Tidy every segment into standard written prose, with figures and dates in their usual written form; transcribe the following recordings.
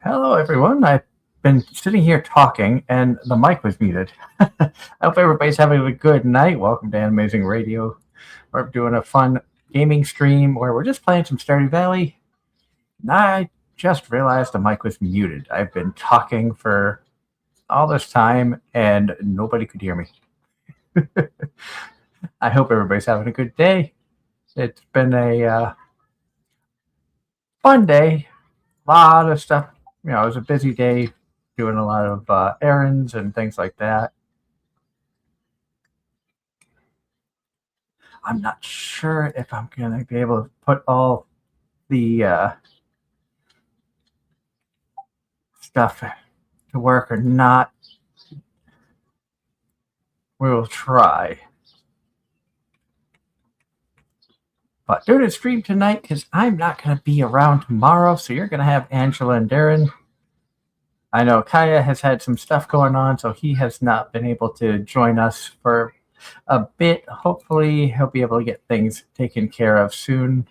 Hello, everyone. I've been sitting here talking, and the mic was muted. I hope everybody's having a good night. Welcome to Anime-Zing Radio. We're doing a fun gaming stream where we're just playing some Stardew Valley. And I just realized the mic was muted. I've been talking for all this time, and nobody could hear me. I hope everybody's having a good day. It's been a fun day. A lot of stuff. It was a busy day doing a lot of errands and things like that. I'm not sure if I'm going to be able to put all the stuff to work or not. We will try. But doing a stream tonight because I'm not going to be around tomorrow, so you're going to have Angela and Darren. I know Kaya has had some stuff going on, so he has not been able to join us for a bit. Hopefully, he'll be able to get things taken care of soon.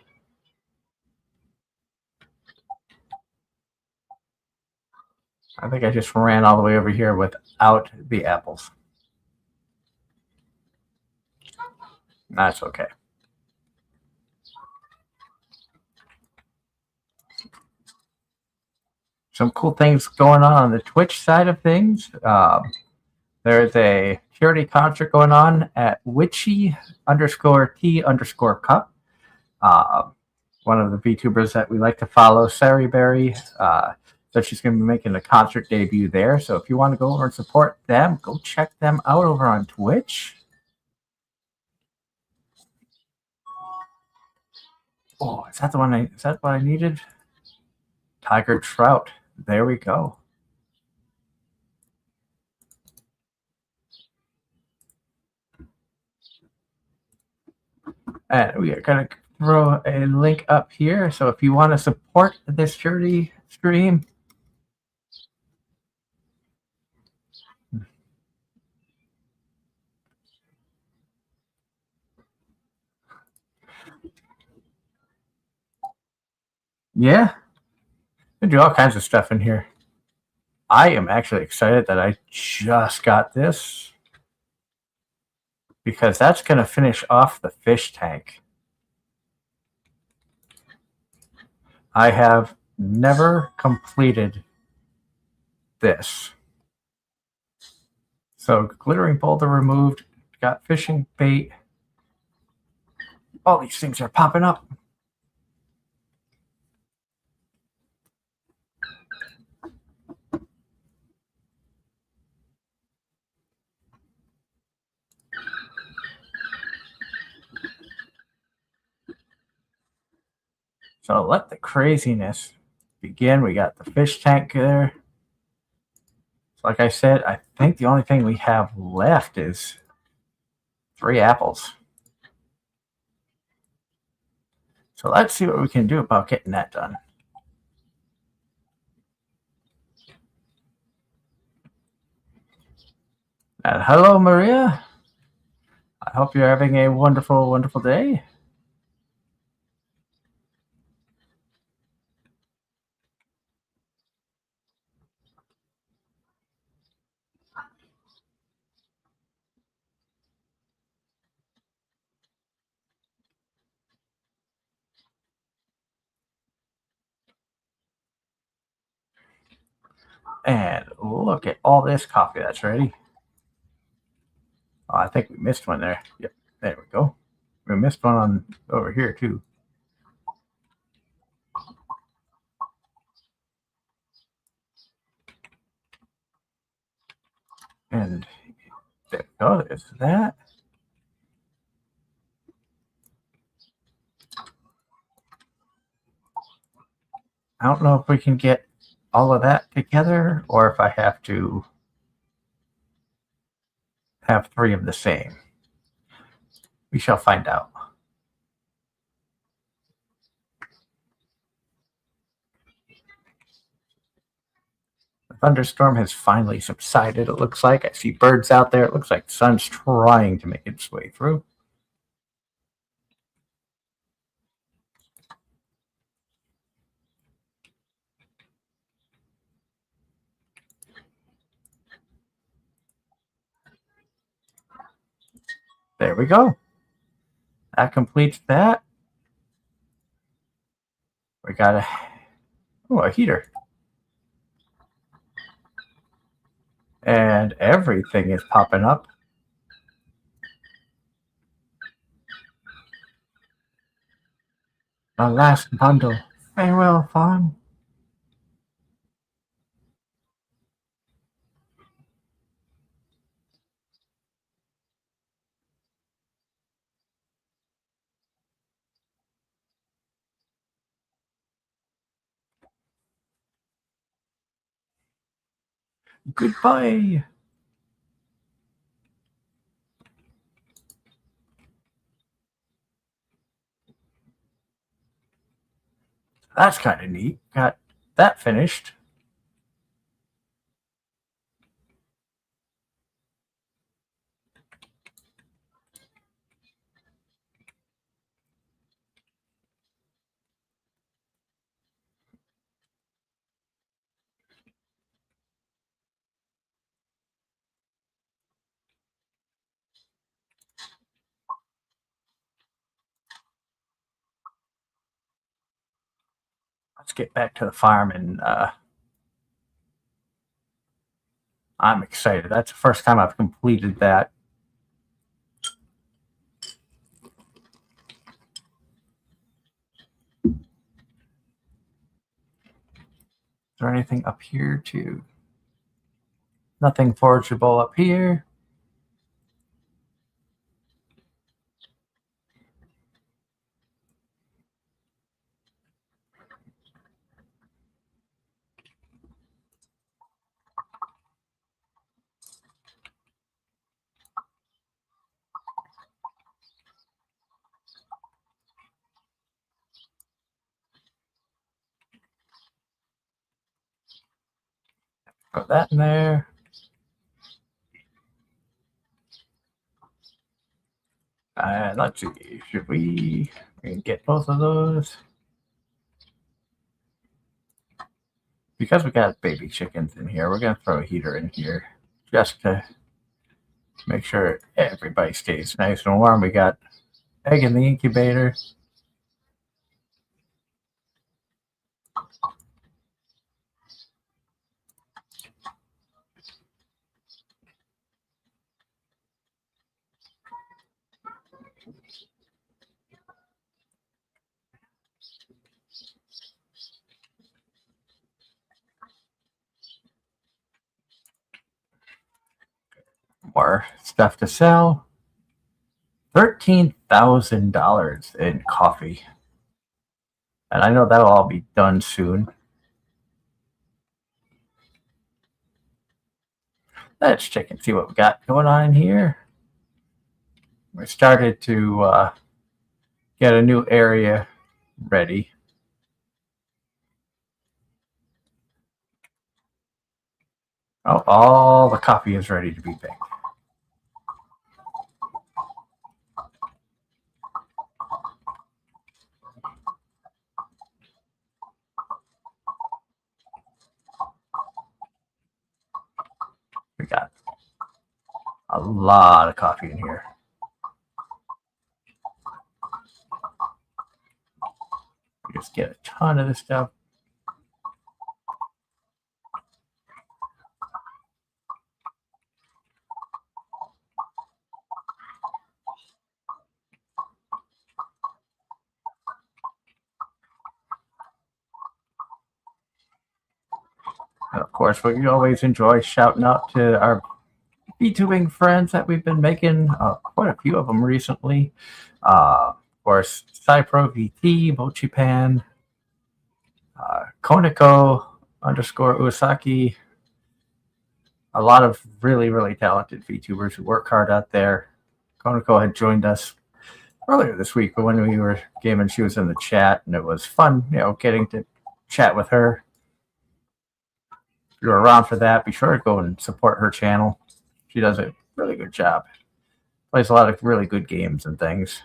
I think I just ran all the way over here without the apples. That's okay. Some cool things going on the Twitch side of things. There's a charity concert going on at Witchy_T_Cup. One of the VTubers that we like to follow, Sari Berry. So she's going to be making a concert debut there. So if you want to go over and support them, go check them out over on Twitch. Oh, is that what I needed? Tiger trout. There we go. And we are going to throw a link up here. So if you want to support this charity stream, yeah, we do all kinds of stuff in here. I am actually excited that I just got this because that's going to finish off the fish tank. I have never completed this. So glittering boulder removed, got fishing bait. All these things are popping up. So let the craziness begin. We got the fish tank there. So like I said, I think the only thing we have left is 3 apples. So let's see what we can do about getting that done. And hello, Maria. I hope you're having a wonderful, wonderful day. And look at all this coffee that's ready. Oh, I think we missed one there. Yep, there we go. We missed one on over here too. And there we go. There's that. I don't know if we can get all of that together or if I have to have 3 of the same. We shall find out. The thunderstorm has finally subsided, it looks like. I see birds out there. It looks like the sun's trying to make its way through. There we go. That completes that. We got a heater. And everything is popping up. The last bundle. Farewell, fun. Goodbye. That's kind of neat. Got that finished. Let's get back to the farm, and I'm excited. That's the first time I've completed that. Is there anything up here too? Nothing forageable up here. Put that in there. And let's see, should we get both of those? Because we got baby chickens in here, we're going to throw a heater in here just to make sure everybody stays nice and warm. We got egg in the incubator. More stuff to sell. $13,000 in coffee. And I know that'll all be done soon. Let's check and see what we got going on in here. We started to get a new area ready. Oh, all the coffee is ready to be picked. We got a lot of coffee in here. We just get a ton of this stuff. And of course, we always enjoy shouting out to our VTubing friends that we've been making, quite a few of them recently. Of course, Cypro VT, Mochipan, Koniko _ Uesaki. A lot of really, really talented VTubers who work hard out there. Koniko had joined us earlier this week, but when we were gaming, she was in the chat, and it was fun, getting to chat with her. If you're around for that, be sure to go and support her channel. She does a really good job. Plays a lot of really good games and things.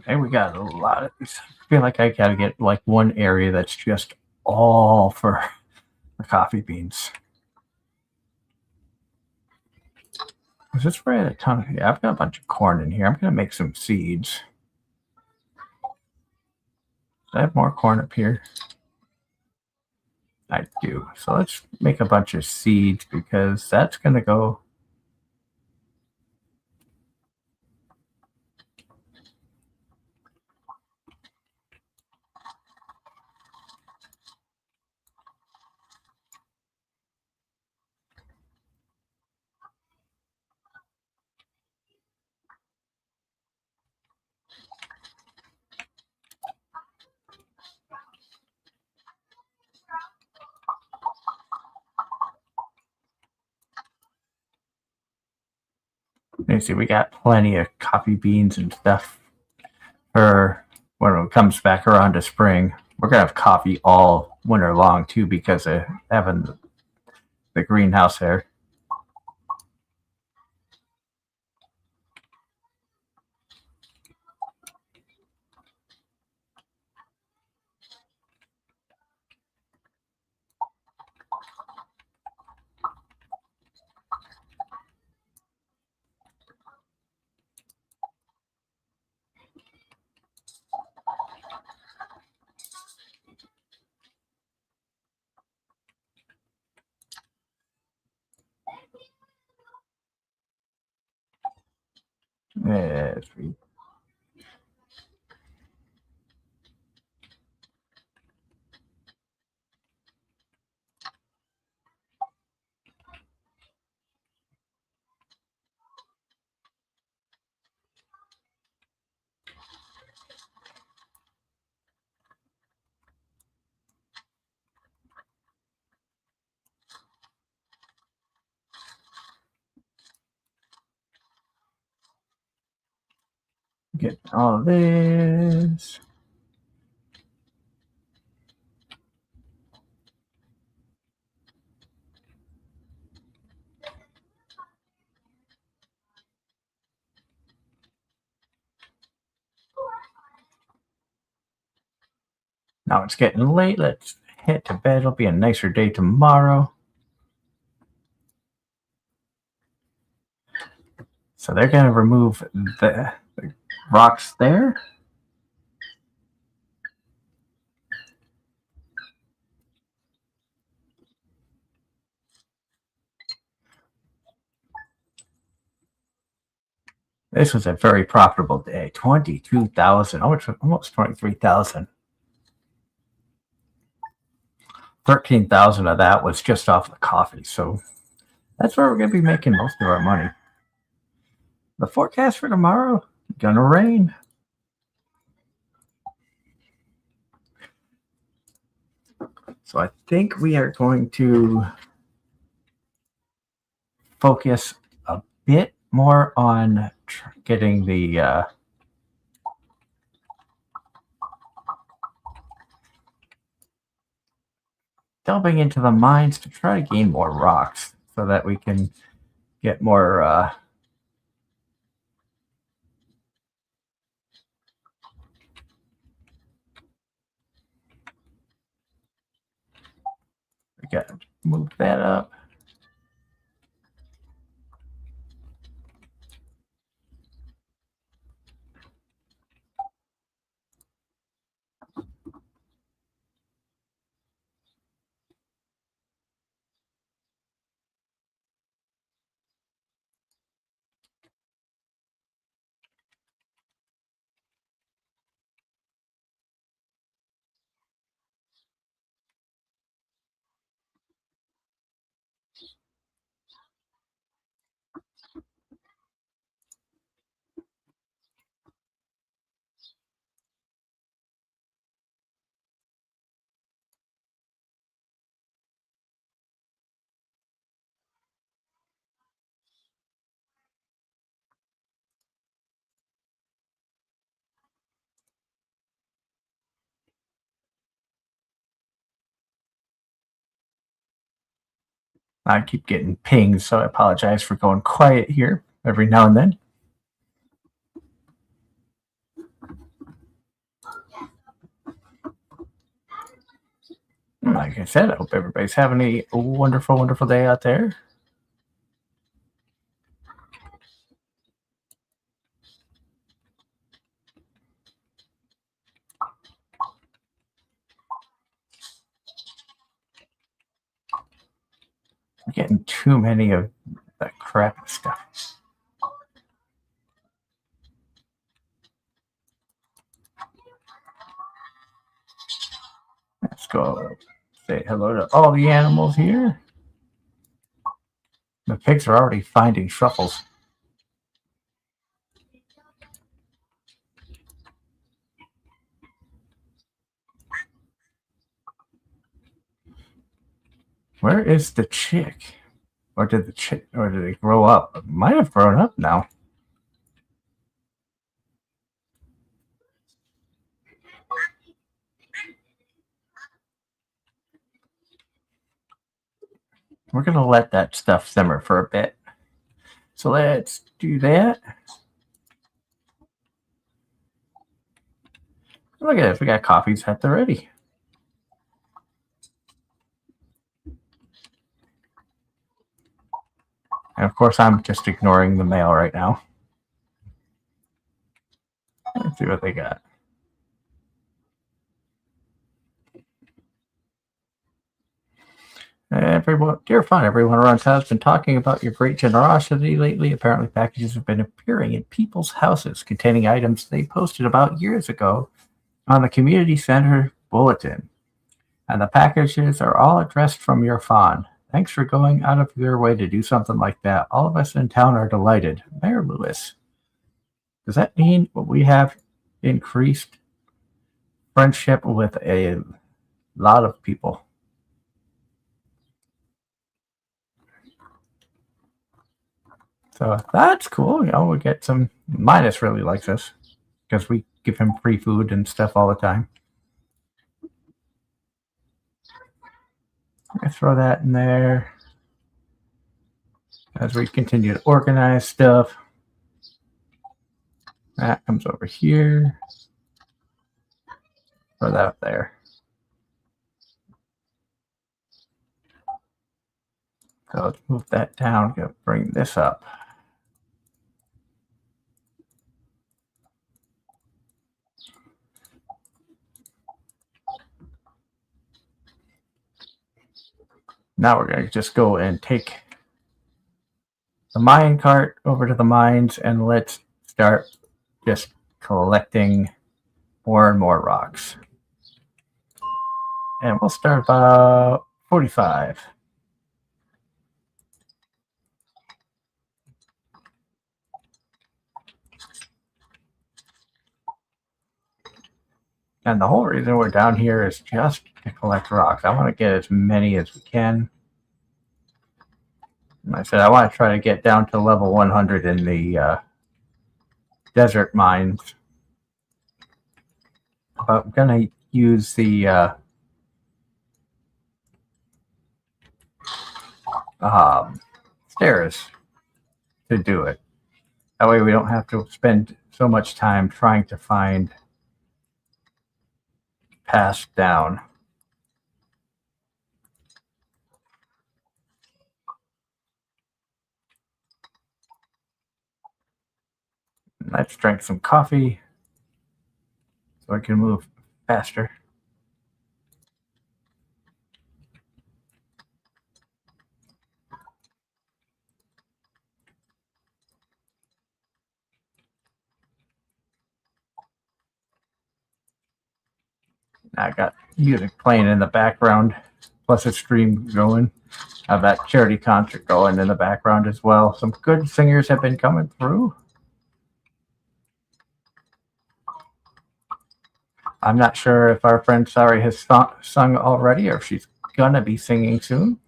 And we got a lot of these. I feel like I gotta get like one area that's just all for coffee beans. Is this right? A ton of, yeah, I've got a bunch of corn in here. I'm gonna make some seeds. Do I have more corn up here? I do. So let's make a bunch of seeds because that's gonna go. Let me see, we got plenty of coffee beans and stuff for when it comes back around to spring. We're gonna have coffee all winter long too because of having the greenhouse there. Yes, we get all this. Now it's getting late. Let's head to bed. It'll be a nicer day tomorrow. So they're going to remove the rocks there. This was a very profitable day. 22,000, almost 23,000. 13,000 of that was just off the coffee. So that's where we're going to be making most of our money. The forecast for tomorrow, gonna rain. So I think we are going to focus a bit more on getting the delving into the mines to try to gain more rocks so that we can get more we got to move that up. I keep getting pinged, so I apologize for going quiet here every now and then. Like I said, I hope everybody's having a wonderful, wonderful day out there. I'm getting too many of that crap stuff. Let's go say hello to all the animals here. The pigs are already finding truffles. Where is the chick? Or did they grow up? Might have grown up now. We're gonna let that stuff simmer for a bit. So let's do that. Look at this, we got coffee set already. And of course, I'm just ignoring the mail right now. Let's see what they got. Everyone, dear fun, everyone around town has been talking about your great generosity lately. Apparently, packages have been appearing in people's houses containing items they posted about years ago on the community center bulletin. And the packages are all addressed from your fawn. Thanks for going out of your way to do something like that. All of us in town are delighted. Mayor Lewis. Does that mean we have increased friendship with a lot of people? So that's cool. You know, we get some. Midas really likes us because we give him free food and stuff all the time. I throw that in there as we continue to organize stuff. That comes over here. Throw that up there. So let's move that down. Go bring this up. Now we're going to just go and take the mine cart over to the mines and let's start just collecting more and more rocks. And we'll start about 45. And the whole reason we're down here is just to collect rocks. I want to get as many as we can. And I said I want to try to get down to level 100 in the desert mines. But I'm going to use the stairs to do it. That way we don't have to spend so much time trying to find paths down. Let's drink some coffee so I can move faster. I got music playing in the background, plus a stream going. I have that charity concert going in the background as well. Some good singers have been coming through. I'm not sure if our friend Sari has sung already or if she's gonna be singing soon.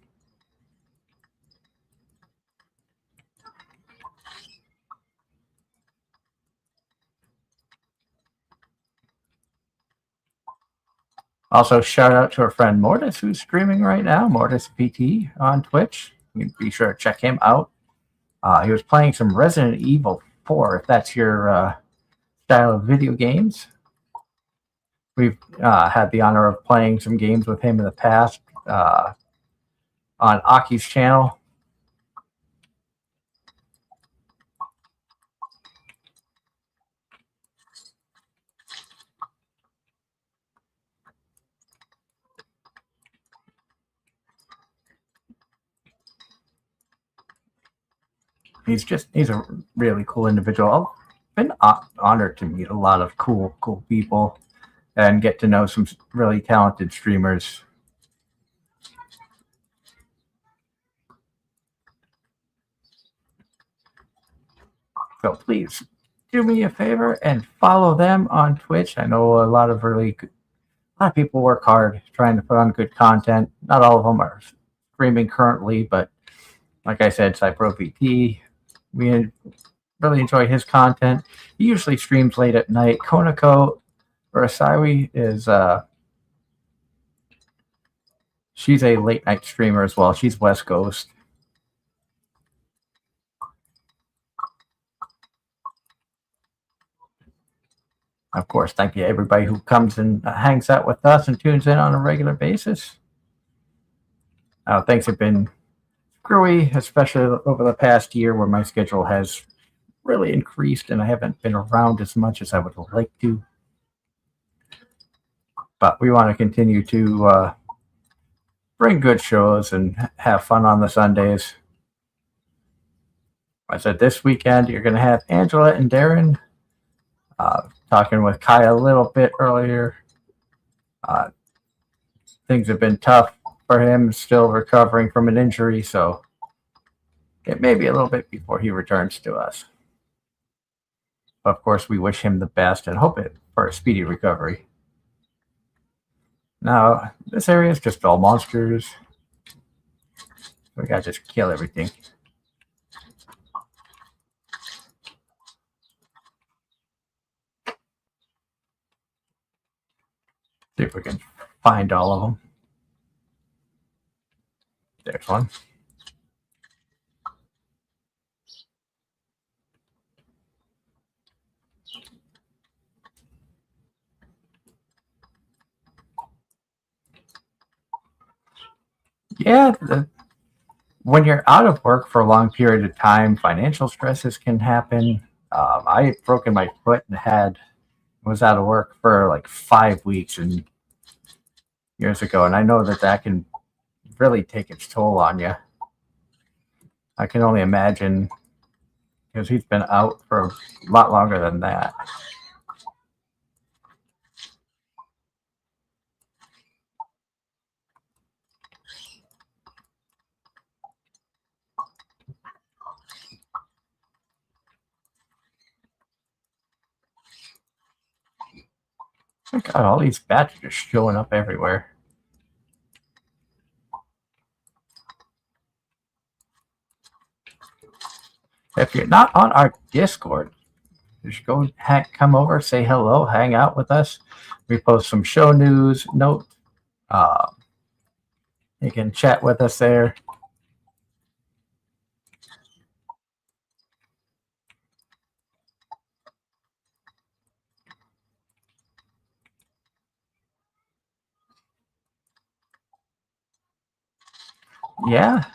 Also, shout out to our friend Mortis, who's streaming right now, Mortis PT on Twitch. You can be sure to check him out. He was playing some Resident Evil 4, if that's your style of video games. We've had the honor of playing some games with him in the past on Aki's channel. He's a really cool individual. I've been honored to meet a lot of cool people and get to know some really talented streamers. So please do me a favor and follow them on Twitch. I know a lot of people work hard trying to put on good content. Not all of them are streaming currently, but like I said, Cypro VT, we really enjoy his content. He usually streams late at night. Konako Urasawi is she's a late night streamer as well. She's West Coast. Of course, thank you everybody who comes and hangs out with us and tunes in on a regular basis. Things have been screwy, especially over the past year where my schedule has really increased and I haven't been around as much as I would like to. But we want to continue to bring good shows and have fun on the Sundays. I said this weekend you're going to have Angela and Darren talking with Kai a little bit earlier. Things have been tough for him, still recovering from an injury, so it may be a little bit before he returns to us. Of course, we wish him the best and hope for a speedy recovery. Now, this area is just all monsters. We gotta just kill everything. See if we can find all of them. There's one. Yeah, when you're out of work for a long period of time, financial stresses can happen. I had broken my foot and was out of work for like 5 weeks and years ago, and I know that can really take its toll on you. I can only imagine because he's been out for a lot longer than that. God, all these bats are just showing up everywhere. If you're not on our Discord, just come over, say hello, hang out with us. We post some show news, notes. You can chat with us there. Yeah,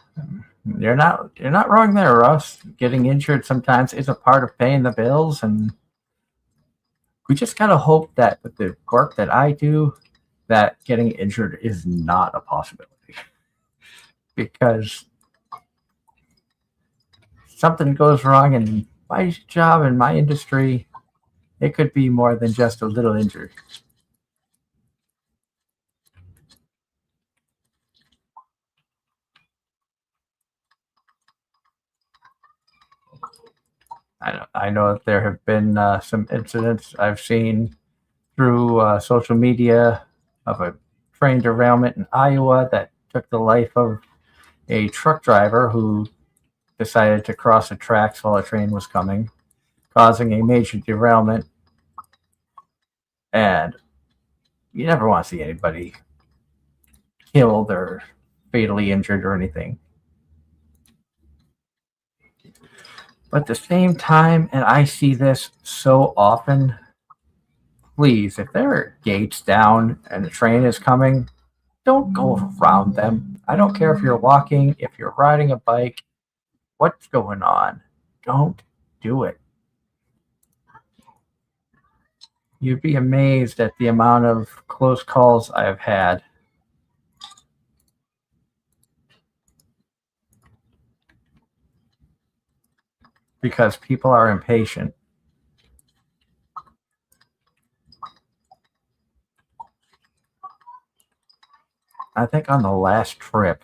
you're not wrong there, Russ. Getting injured sometimes is a part of paying the bills, and we just gotta hope that with the work that I do, that getting injured is not a possibility. Because something goes wrong in my job in my industry, it could be more than just a little injury. I know that there have been some incidents I've seen through social media of a train derailment in Iowa that took the life of a truck driver who decided to cross the tracks while a train was coming, causing a major derailment. And you never want to see anybody killed or fatally injured or anything. But at the same time, and I see this so often, please, if there are gates down and a train is coming, don't go around them. I don't care if you're walking, if you're riding a bike, what's going on? Don't do it. You'd be amazed at the amount of close calls I have had. Because people are impatient. I think on the last trip,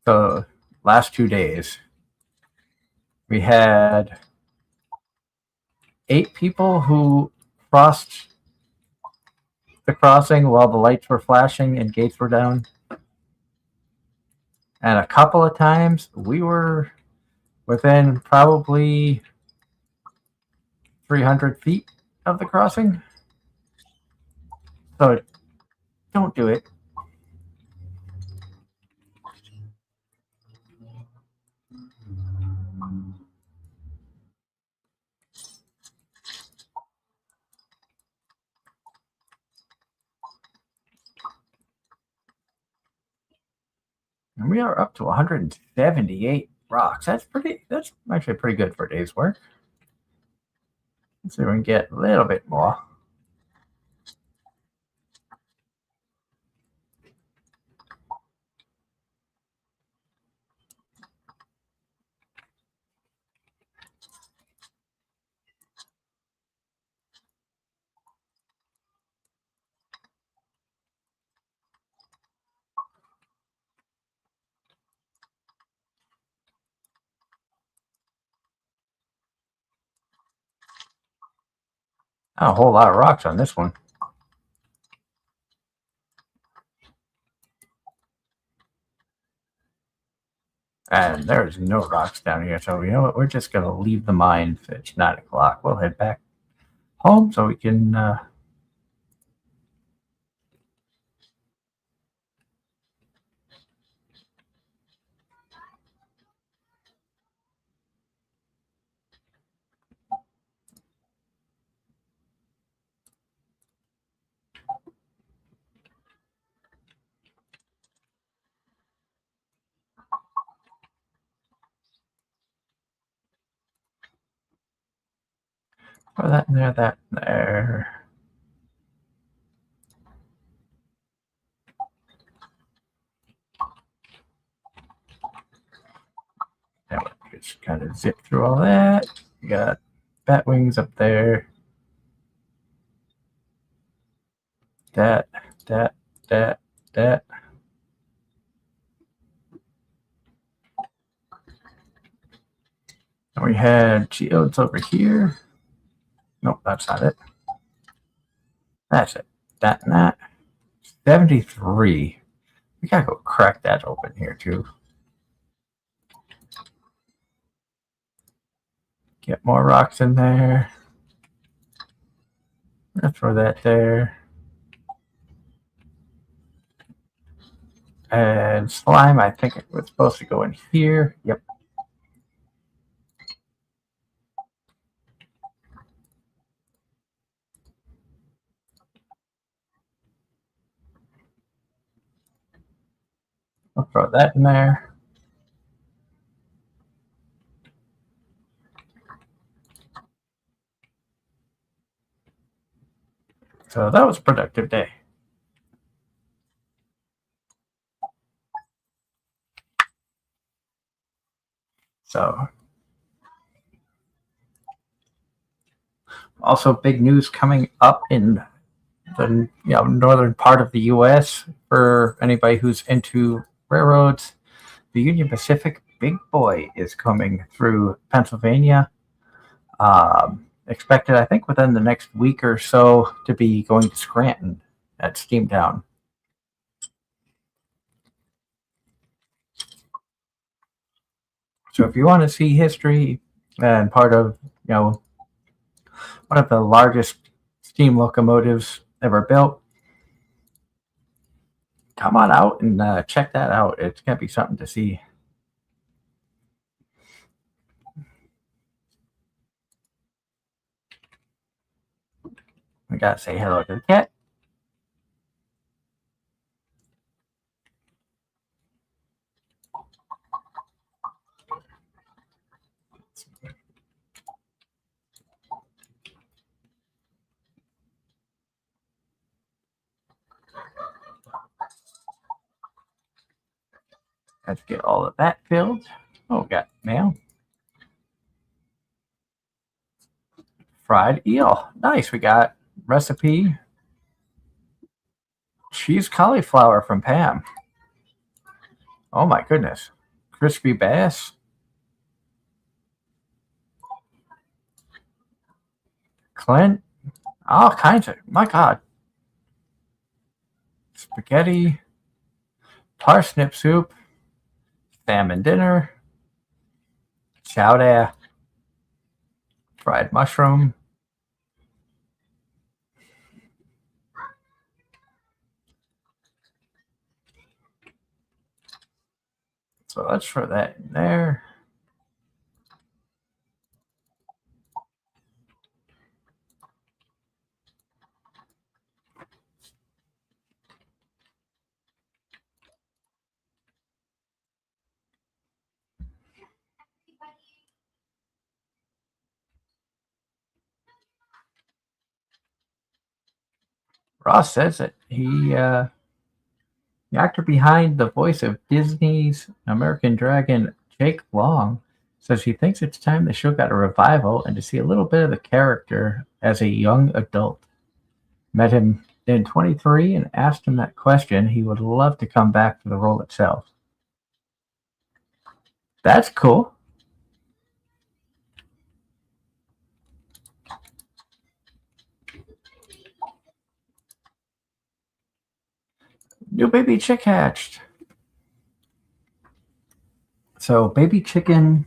the last 2 days, we had 8 people who crossed the crossing while the lights were flashing and gates were down. And a couple of times we were within probably 300 feet of the crossing. So don't do it. And we are up to 178 rocks. That's actually pretty good for a day's work. Let's see if we can get a little bit more. Not a whole lot of rocks on this one. And there's no rocks down here. So you know what? We're just going to leave the mine. It's 9 o'clock. We'll head back home so we can throw that in there, that in there. Now we just kind of zip through all that. We got bat wings up there. That. And we had geodes over here. Nope, that's not it. That's it. That and that. 73. We gotta go crack that open here too. Get more rocks in there. Let's throw that there. And slime, I think it was supposed to go in here. Yep. I'll throw that in there. So that was a productive day. So also big news coming up in the northern part of the U.S. for anybody who's into railroads. The Union Pacific Big Boy is coming through Pennsylvania. Expected, I think, within the next week or so to be going to Scranton at Steamtown. So if you want to see history and part of, one of the largest steam locomotives ever built, come on out and check that out. It's going to be something to see. We gotta say hello to the cat. Let's get all of that filled. Oh, we got mail. Fried eel. Nice. We got recipe. Cheese cauliflower from Pam. Oh my goodness. Crispy bass. Clint. All kinds of. My God. Spaghetti. Parsnip soup. Salmon dinner. Chowder. Fried mushroom. So let's throw that in there. Ross says that the actor behind the voice of Disney's American Dragon, Jake Long, says he thinks it's time the show got a revival and to see a little bit of the character as a young adult. Met him in 23 and asked him that question. He would love to come back for the role itself. That's cool. New baby chick hatched. So baby chicken.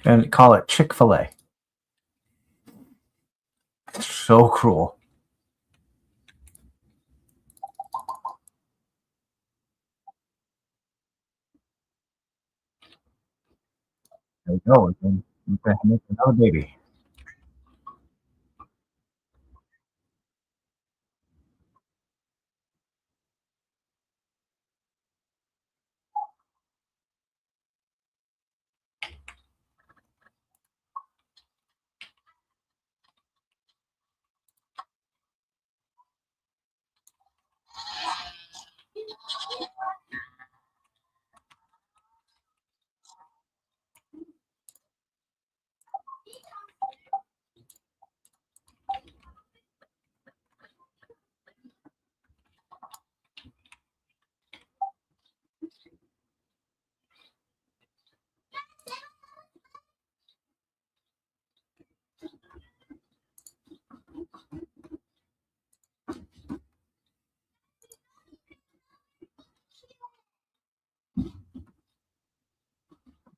And call it Chick-fil-A. So cruel. There we go. We can make another baby.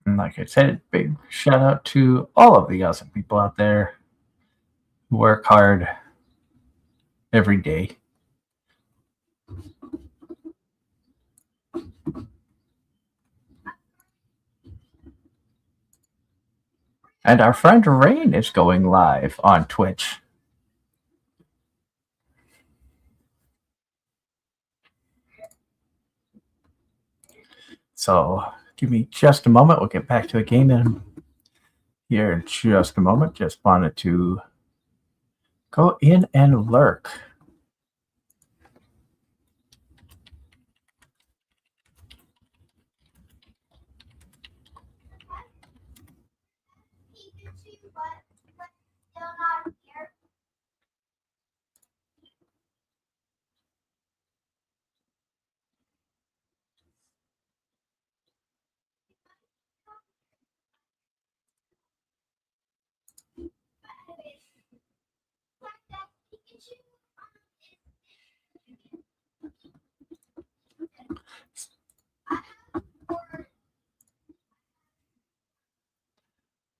And like I said, big shout out to all of the awesome people out there who work hard every day. And our friend Rain is going live on Twitch. So give me just a moment. We'll get back to the game in here in just a moment. Just wanted to go in and lurk.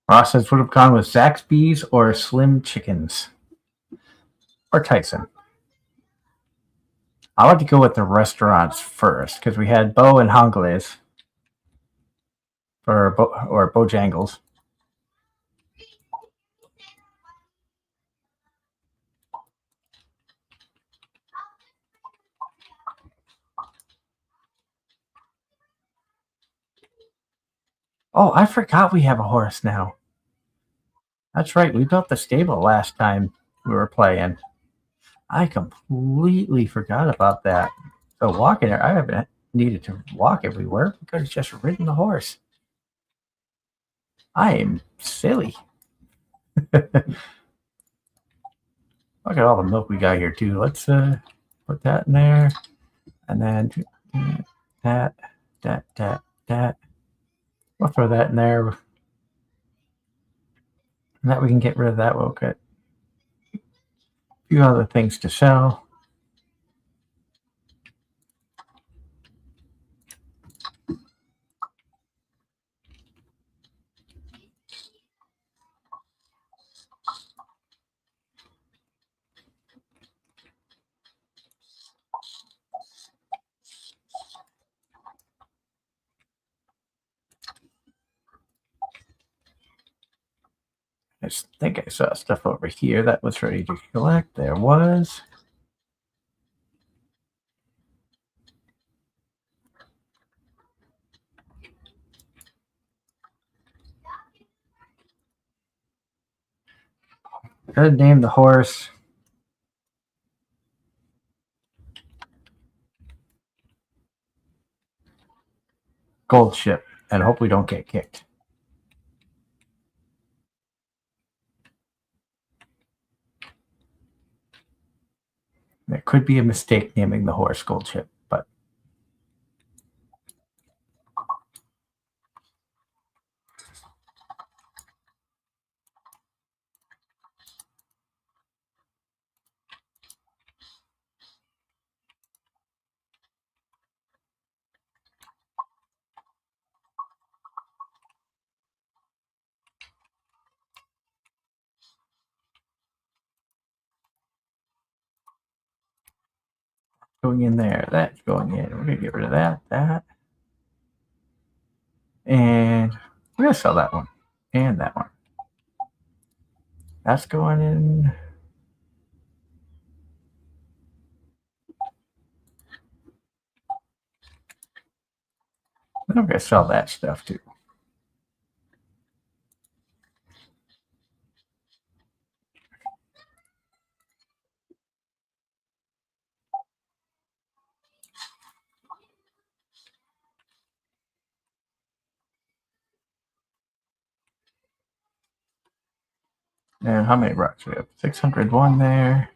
Ross says, would have gone with Zaxby's or Slim Chickens or Tyson. I like to go with the restaurants first because we had Bo and Hongles. or Bojangles. Oh, I forgot we have a horse now. That's right. We built the stable last time we were playing. I completely forgot about that. So walking there, I haven't needed to walk everywhere. We could have just ridden the horse. I am silly. Look at all the milk we got here too. Let's put that in there, and then that. We'll throw that in there. And that we can get rid of that. We'll get a few other things to sell. I think I saw stuff over here that was ready to collect. There was. Could name the horse. Gold Ship, and hope we don't get kicked. There could be a mistake naming the horse Gold Ship, but going in there, that's going in. We're gonna get rid of that, and we're gonna sell that one and that one. That's going in. I'm gonna sell that stuff too. And how many rocks we have? 601 there.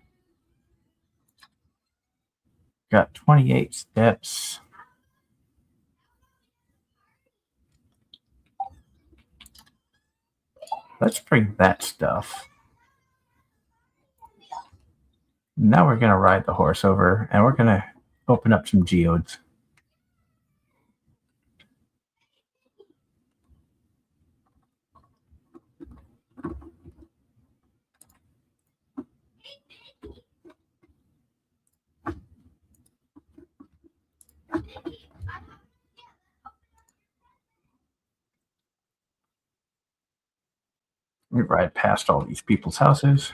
Got 28 steps. Let's bring that stuff. Now we're gonna ride the horse over, and we're gonna open up some geodes. We ride past all these people's houses.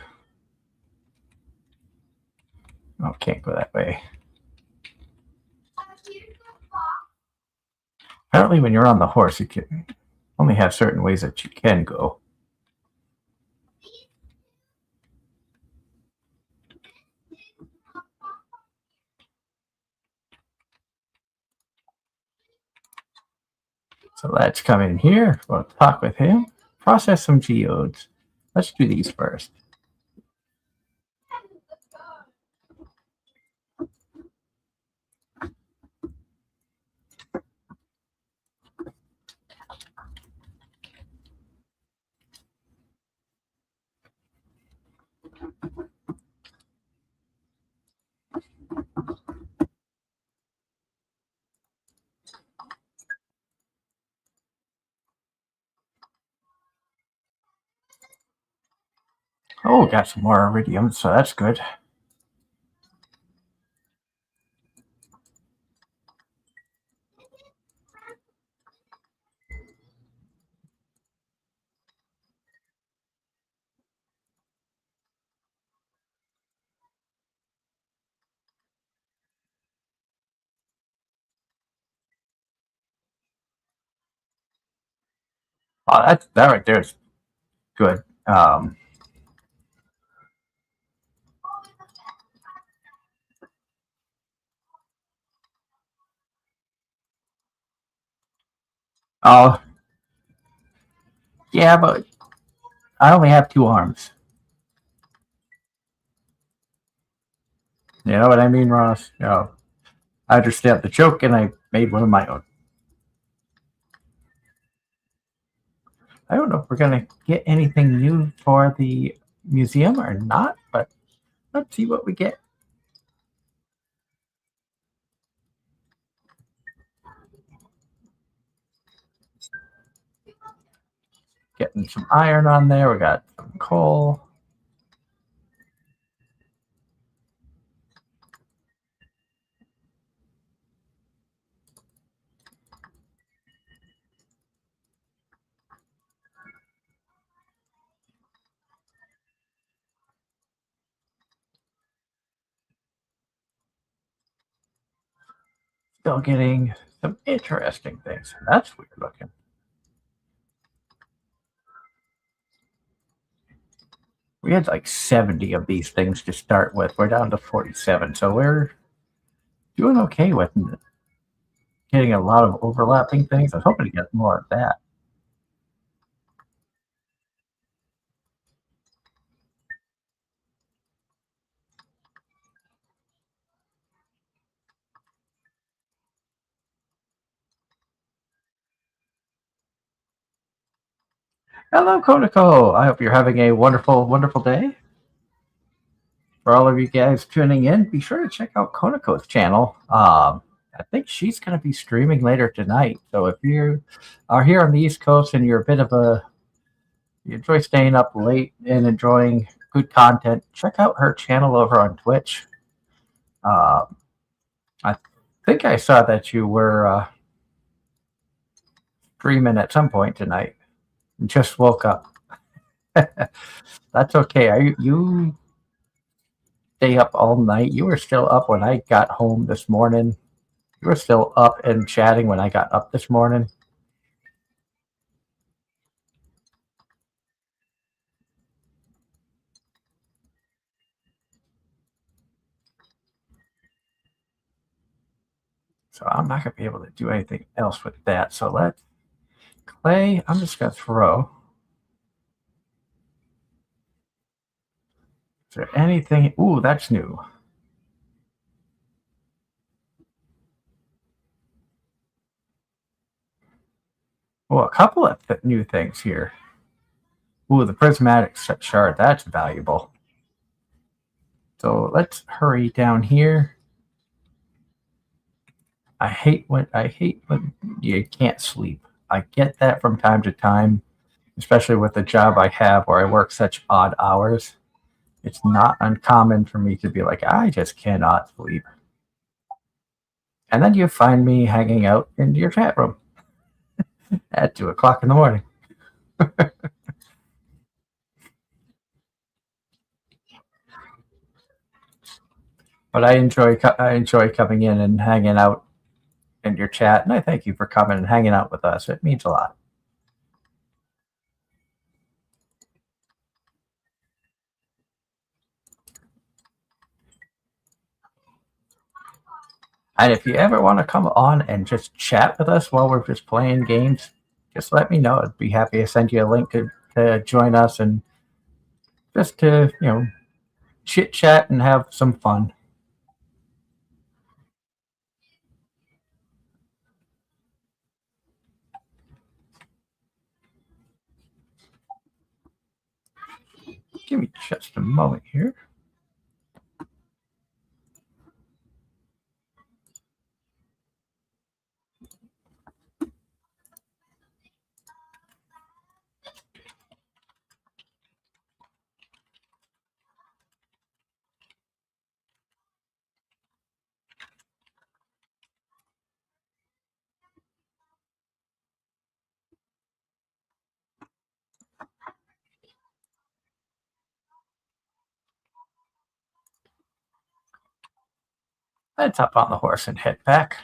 Oh, can't go that way. Apparently, when you're on the horse, you can only have certain ways that you can go. So let's come in here. We'll talk with him. Process some geodes. Let's do these first. Oh, got some more iridium, so that's good. Oh, that right there is good. Oh, yeah, but I only have two arms. You know what I mean, Ross? I understand the joke, and I made one of my own. I don't know if we're gonna get anything new for the museum or not, but let's see what we get. Getting some iron on there. We got some coal. Still getting some interesting things. That's weird looking. We had like 70 of these things to start with. We're down to 47, so we're doing okay with getting a lot of overlapping things. I was hoping to get more of that. Hello, Konako. I hope you're having a wonderful, wonderful day. For all of you guys tuning in, be sure to check out Konako's channel. I think she's going to be streaming later tonight. So if you are here on the East Coast and you're a bit of a you enjoy staying up late and enjoying good content, check out her channel over on Twitch. Uh, I think I saw that you were streaming at some point tonight. You just woke up. That's okay. You stay up all night? You were still up when I got home this morning. You were still up and chatting when I got up this morning. So I'm not going to be able to do anything else with that. So let's clay. I'm just going to throw. Is there anything? Ooh, that's new. Oh, a couple of new things here. Ooh, the prismatic shard. That's valuable. So let's hurry down here. I hate when you can't sleep. I get that from time to time, especially with the job I have where I work such odd hours. It's not uncommon for me to be like, I just cannot sleep. And then you find me hanging out in your chat room at 2 o'clock in the morning. But I enjoy coming in and hanging out in your chat, and I thank you for coming and hanging out with us. It means a lot. And if you ever want to come on and just chat with us while we're just playing games, just let me know. I'd be happy to send you a link to join us and just to, chit chat and have some fun. Give me just a moment here. Let's hop on the horse and head back.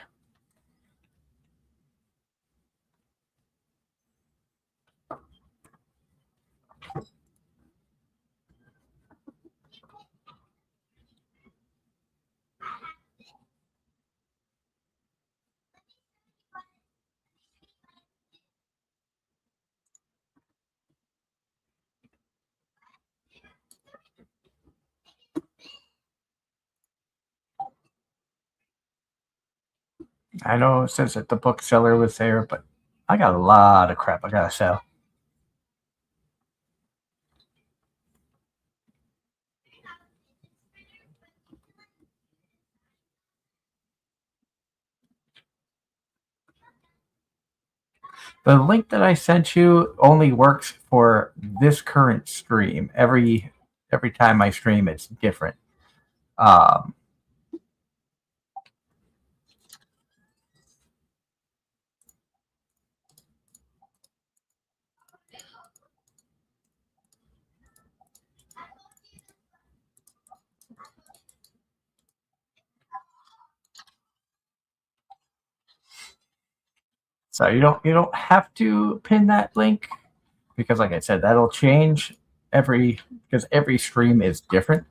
I know it says that the bookseller was there, but I got a lot of crap I gotta sell. The link that I sent you only works for this current stream. Every time I stream, it's different. Um, so you don't have to pin that link because, like I said, that'll change because every stream is different.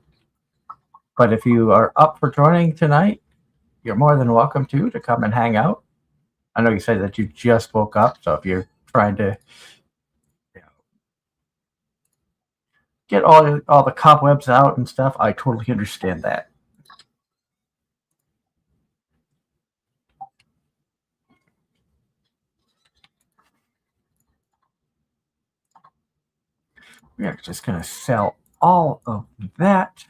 But if you are up for joining tonight, you're more than welcome to come and hang out. I know you said that you just woke up, so if you're trying to get all the cobwebs out and stuff, I totally understand that. We are just going to sell all of that.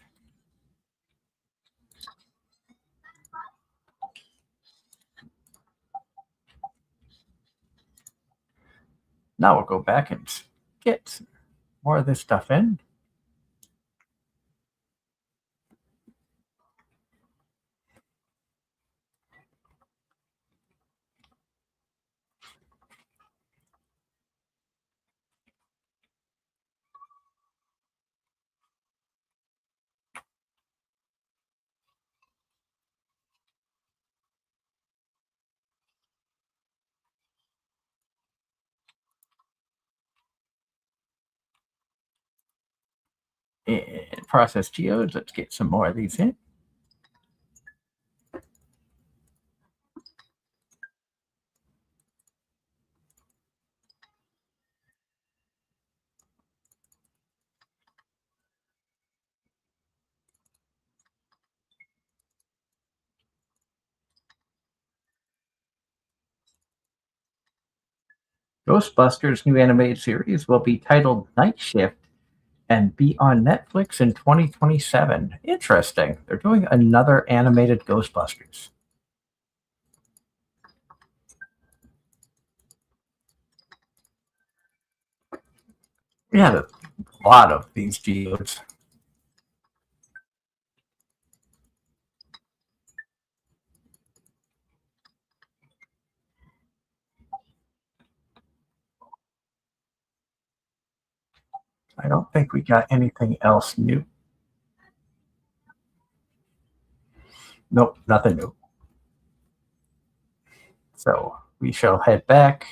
Now we'll go back and get more of this stuff in. And process geodes. Let's get some more of these in. Ghostbusters' new animated series will be titled Night Shift and be on Netflix in 2027. Interesting. They're doing another animated Ghostbusters. We had a lot of these geodes. I don't think we got anything else new. Nope, nothing new. So we shall head back.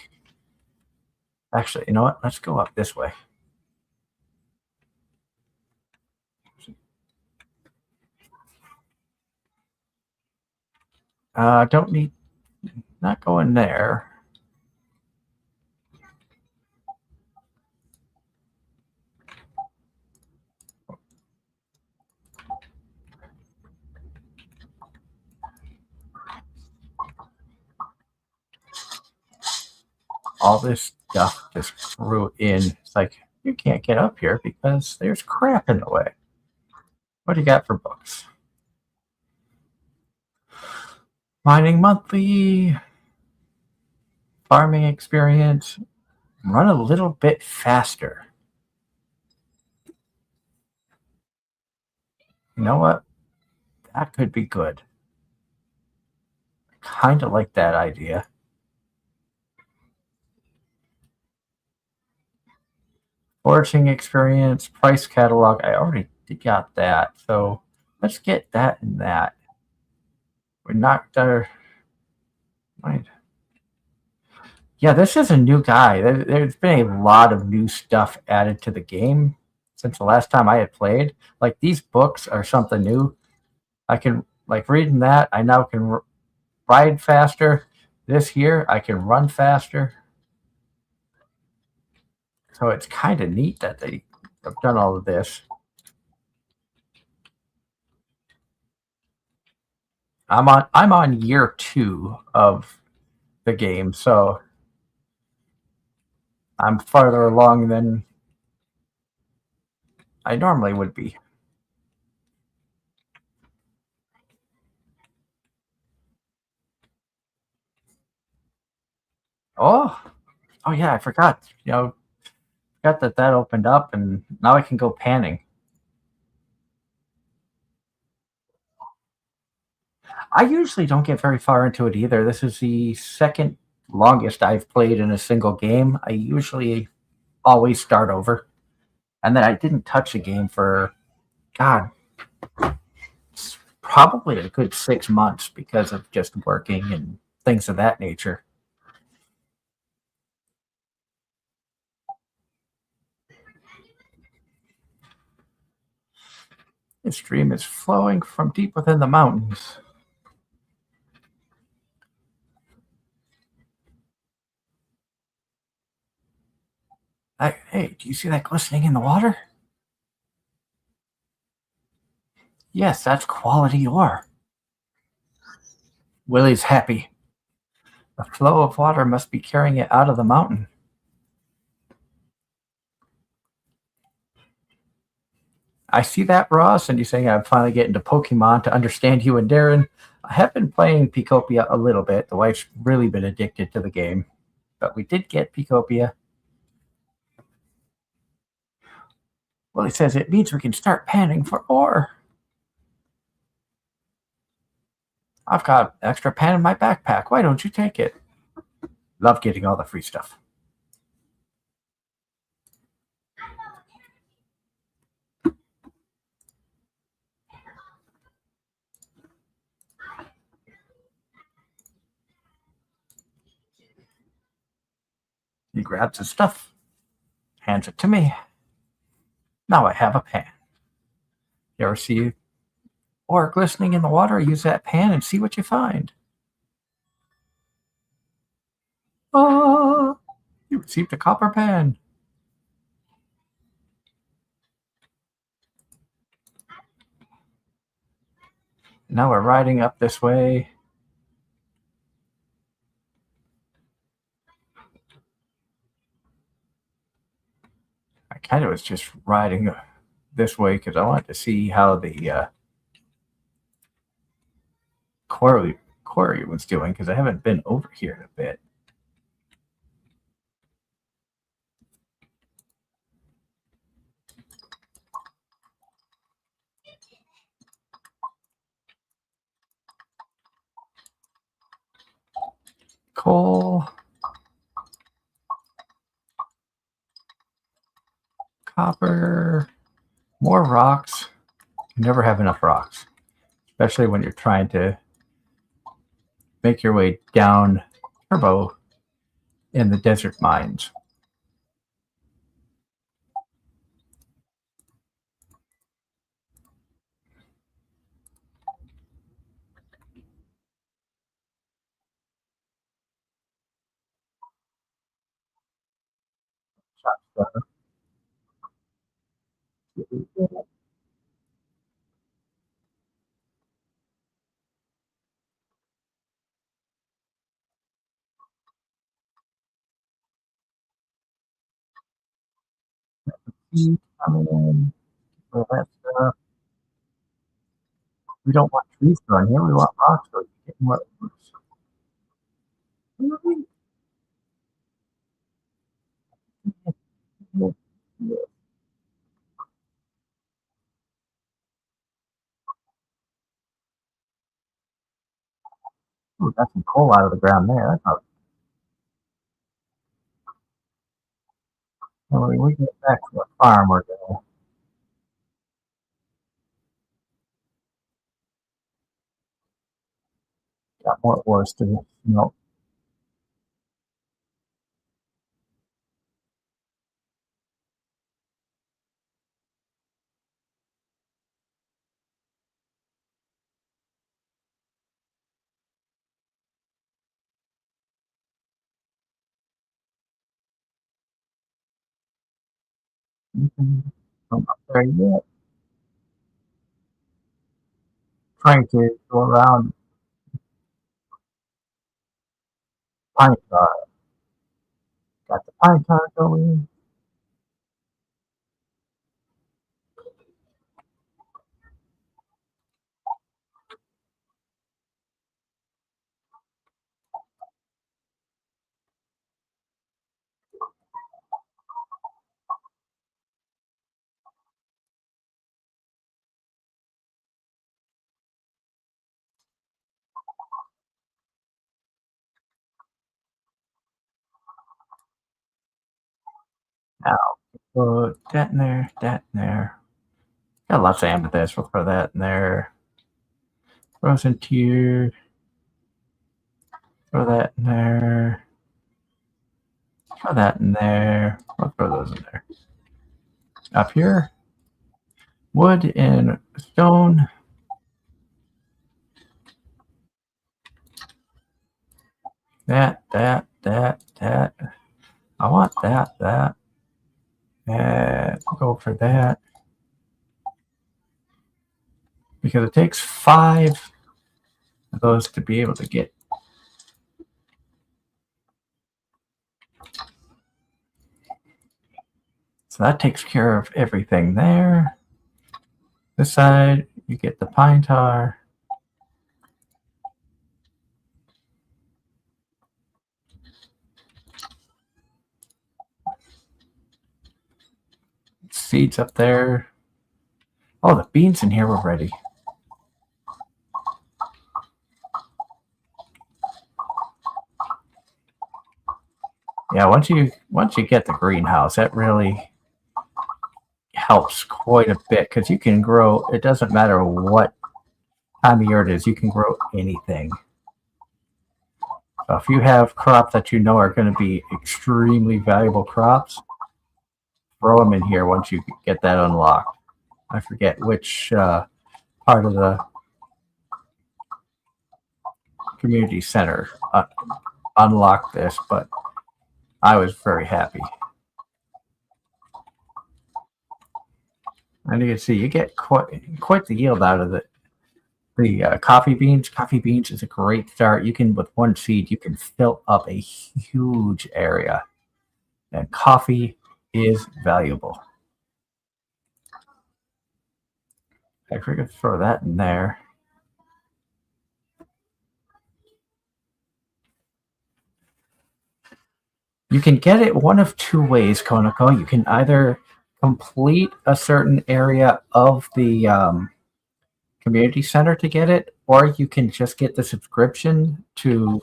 Actually, you know what? Let's go up this way. Don't need, not going there. All this stuff just grew in. It's like, you can't get up here because there's crap in the way. What do you got for books? Mining Monthly, Farming Experience, run a little bit faster. You know what? That could be good. Kind of like that idea. Foraging Experience, Price Catalog, I already got that. So let's get that and that. We knocked our mind. Yeah, this is a new guy. There's been a lot of new stuff added to the game since the last time I had played. Like, these books are something new. I can, like, reading that, I now can ride faster. This here, I can run faster. So it's kind of neat that they have done all of this. I'm on year 2 of the game, so I'm farther along than I normally would be. Oh, oh yeah, I forgot. Forgot that opened up, and now I can go panning. I usually don't get very far into it either. This is the second longest I've played in a single game. I usually always start over, and then I didn't touch a game for God, probably a good 6 months because of just working and things of that nature. The stream is flowing from deep within the mountains. Hey, do you see that glistening in the water? Yes, that's quality ore. Willie's happy. The flow of water must be carrying it out of the mountain. I see that, Ross, and you saying I'm finally getting to Pokemon to understand you and Darren. I have been playing Picopia a little bit. The wife's really been addicted to the game, but we did get Picopia. Well, he says it means we can start panning for ore. I've got extra pan in my backpack. Why don't you take it? Love getting all the free stuff. He grabs his stuff, hands it to me. Now I have a pan. You ever see ore glistening in the water? Use that pan and see what you find. Ah, you received a copper pan. Now we're riding up this way. I kind of was just riding this way because I wanted to see how the quarry was doing because I haven't been over here in a bit. Coal, copper, more rocks. You never have enough rocks, especially when you're trying to make your way down turbo in the desert mines. Coming in, so that's, we don't want trees growing here. We want rocks. So get more. Ooh, got some coal out of the ground there. That's not, when we get back to the farm, we're gonna got more ores to melt. From up there yet. Trying to go around. Pine tar. Got the pine tar going. Now, put that in there, that in there. Got lots of amethyst. We'll throw that in there. Frozen tear. Throw that in there. Throw that in there. We'll throw those in there. Up here, wood and stone. That. I want that. And go for that. Because it takes 5 of those to be able to get. So that takes care of everything there. This side, you get the pine tar. Seeds up there. Oh, the beans in here were ready. Yeah, once you get the greenhouse, that really helps quite a bit because you can grow. It doesn't matter what time of year it is, you can grow anything. So if you have crops that you know are going to be extremely valuable crops, throw them in here once you get that unlocked. I forget which part of the community center unlocked this, but I was very happy. And you can see you get quite the yield out of it. The coffee beans. Coffee beans is a great start. You can, with one seed, you can fill up a huge area. And coffee is valuable. I could throw that in there. You can get it one of 2 ways, Konako. You can either complete a certain area of the community center to get it, or you can just get the subscription to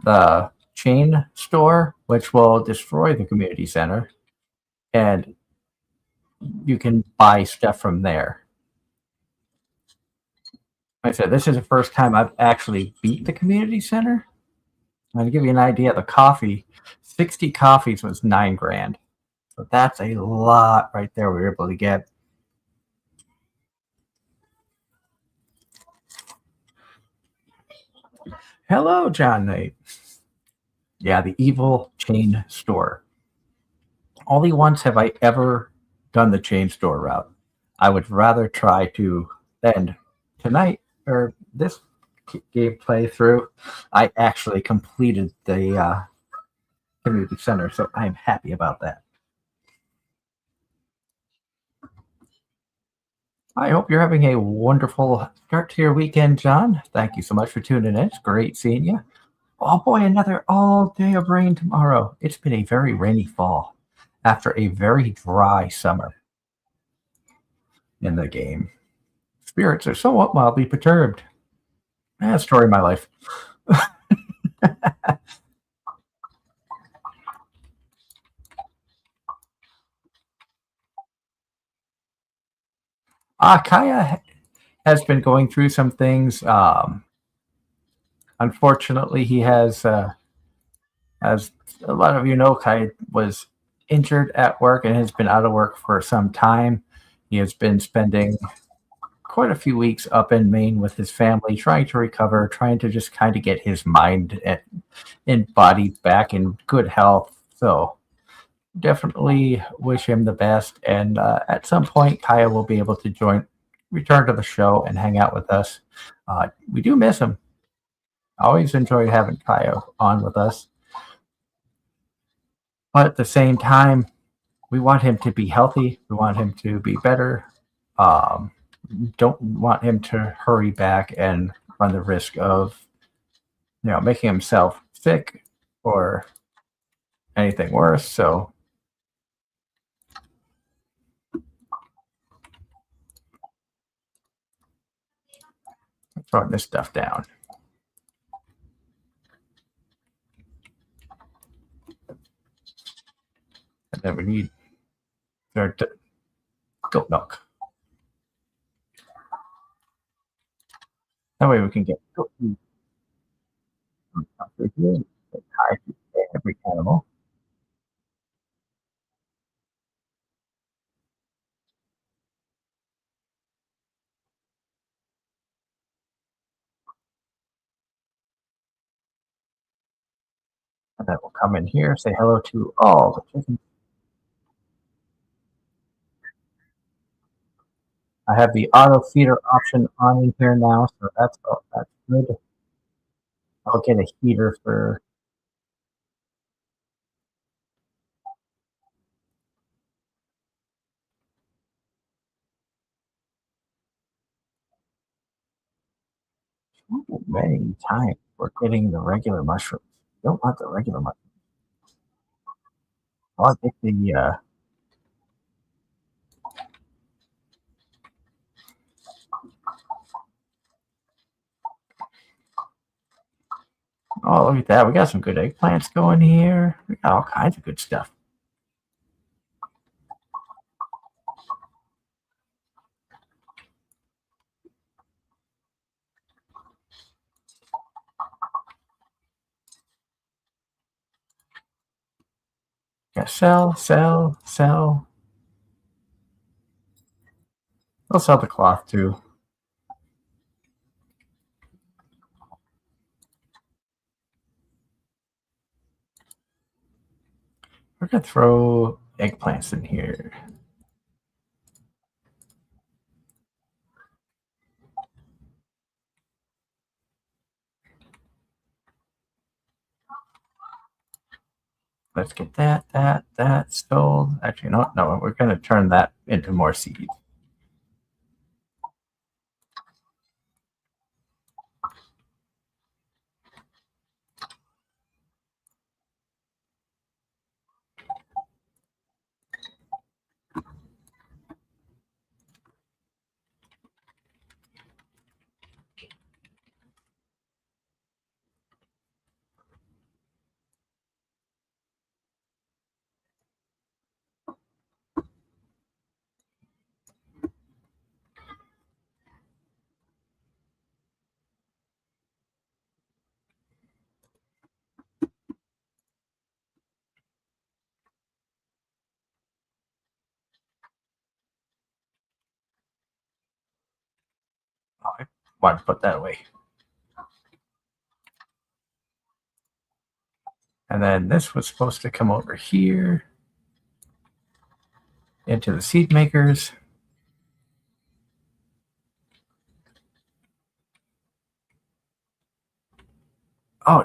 the chain store, which will destroy the community center, and you can buy stuff from there. Like I said, this is the first time I've actually beat the community center. And to give you an idea, the coffee, 60 coffees was $9,000. So that's a lot right there we were able to get. Hello, John Knight. Yeah, the evil chain store. Only once have I ever done the chain store route. I would rather try to, and tonight, or this game playthrough, I actually completed the community center, so I'm happy about that. I hope you're having a wonderful start to your weekend, John. Thank you so much for tuning in. It's great seeing you. Oh boy, another all day of rain tomorrow. It's been a very rainy fall after a very dry summer in the game. Spirits are somewhat mildly perturbed. Story of my life. Kaya has been going through some things. Unfortunately, he has, as a lot of you know, Kaya was injured at work and has been out of work for some time. He has been spending quite a few weeks up in Maine with his family, trying to recover, trying to just kind of get his mind and body back in good health. So definitely wish him the best. And at some point, Kaya will be able to return to the show and hang out with us. We do miss him. Always enjoy having Kyle on with us. But at the same time, we want him to be healthy. We want him to be better. Um, don't want him to hurry back and run the risk of, making himself sick or anything worse. So I'm throwing this stuff down. And then we need goat milk. That way we can get goat meat every animal. And then we'll come in here, say hello to all the chickens. I have the auto feeder option on in here now, so that's good. I'll get a heater for. Many times we're getting the regular mushrooms. Don't want the regular mushrooms. I'll get the oh, look at that. We got some good eggplants going here. We got all kinds of good stuff. Yeah, sell, sell, sell. We'll sell the cloth too. We're gonna throw eggplants in here. Let's get that sold. Actually, no, we're gonna turn that into more seeds. Oh, I wanted to put that away. And then this was supposed to come over here into the seed makers. Oh,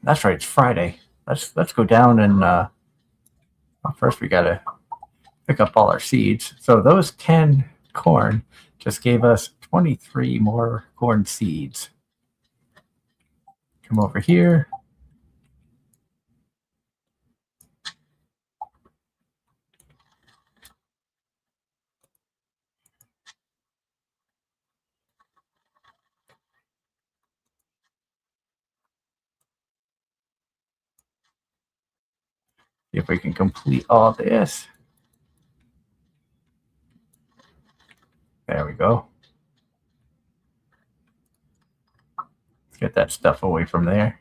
that's right. It's Friday. Let's go down and well, first we gotta pick up all our seeds. So those 10 corn just gave us 23 more corn seeds. Come over here. See if we can complete all this. There we go. Let's get that stuff away from there.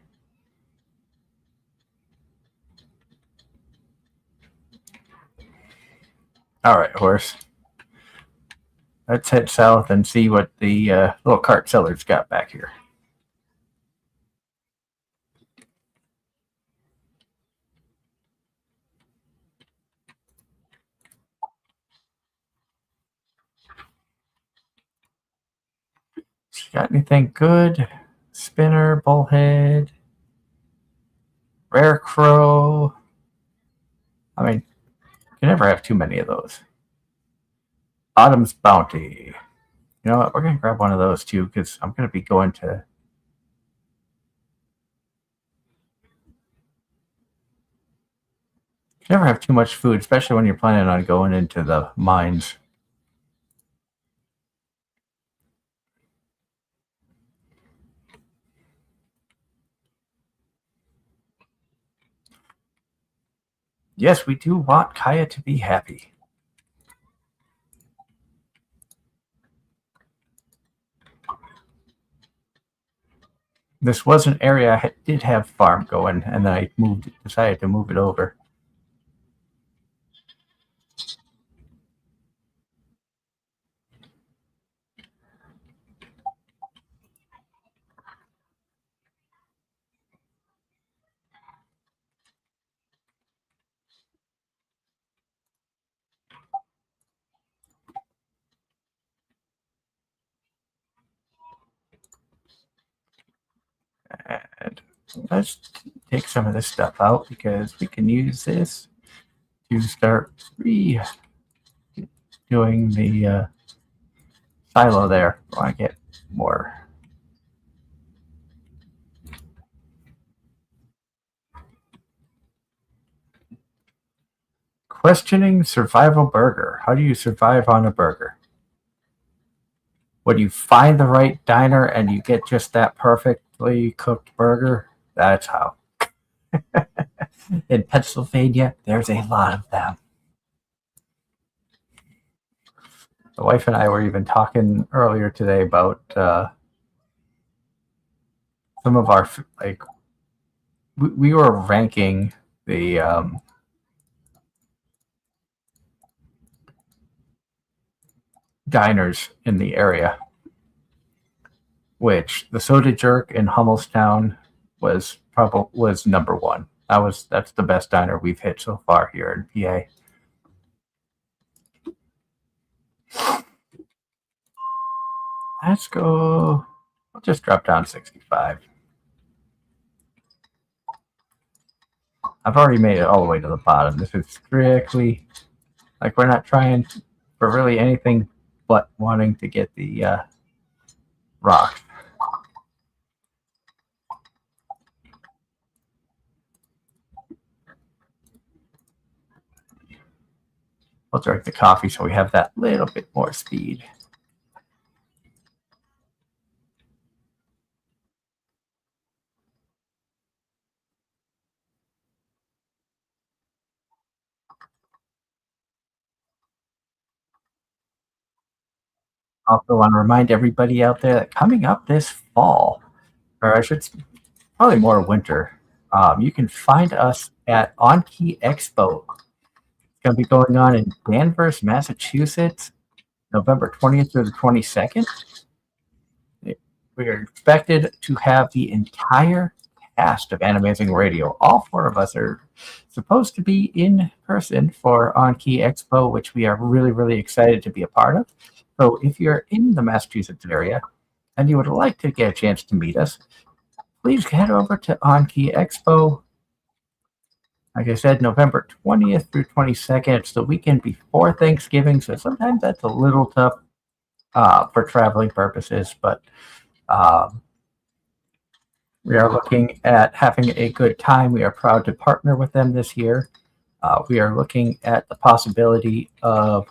All right, horse. Let's head south and see what the little cart seller's got back here. Got anything good? Spinner, bullhead, rare crow. I mean, you can never have too many of those. Autumn's bounty. You know what? We're gonna grab one of those too because I'm gonna be going to. You never have too much food, especially when you're planning on going into the mines. Yes, we do want Kaya to be happy. This was an area I did have farm going, and then I decided to move it over. And let's take some of this stuff out because we can use this to start doing the silo there. I want to get more. Questioning survival burger. How do you survive on a burger? When you find the right diner and you get just that perfectly cooked burger, that's how. In Pennsylvania, there's a lot of them. The wife and I were even talking earlier today about some of our, like, we were ranking the diners in the area, which the Soda Jerk in Hummelstown was number one. That's the best diner we've hit so far here in PA. Let's go. I'll just drop down 65. I've already made it all the way to the bottom. This is strictly like we're not trying for really anything but wanting to get the rock. I'll drink the coffee so we have that little bit more speed. Also want to remind everybody out there that coming up this fall, or I should probably more winter, you can find us at On-Key Expo. It's going to be going on in Danvers, Massachusetts, November 20th through the 22nd. We are expected to have the entire cast of Anime-Zing Radio. All four of us are supposed to be in person for On-Key Expo, which we are really, really excited to be a part of. So if you're in the Massachusetts area and you would like to get a chance to meet us, please head over to On-Key Expo. Like I said, November 20th through 22nd. It's the weekend before Thanksgiving, so sometimes that's a little tough for traveling purposes, but we are looking at having a good time. We are proud to partner with them this year. We are looking at the possibility of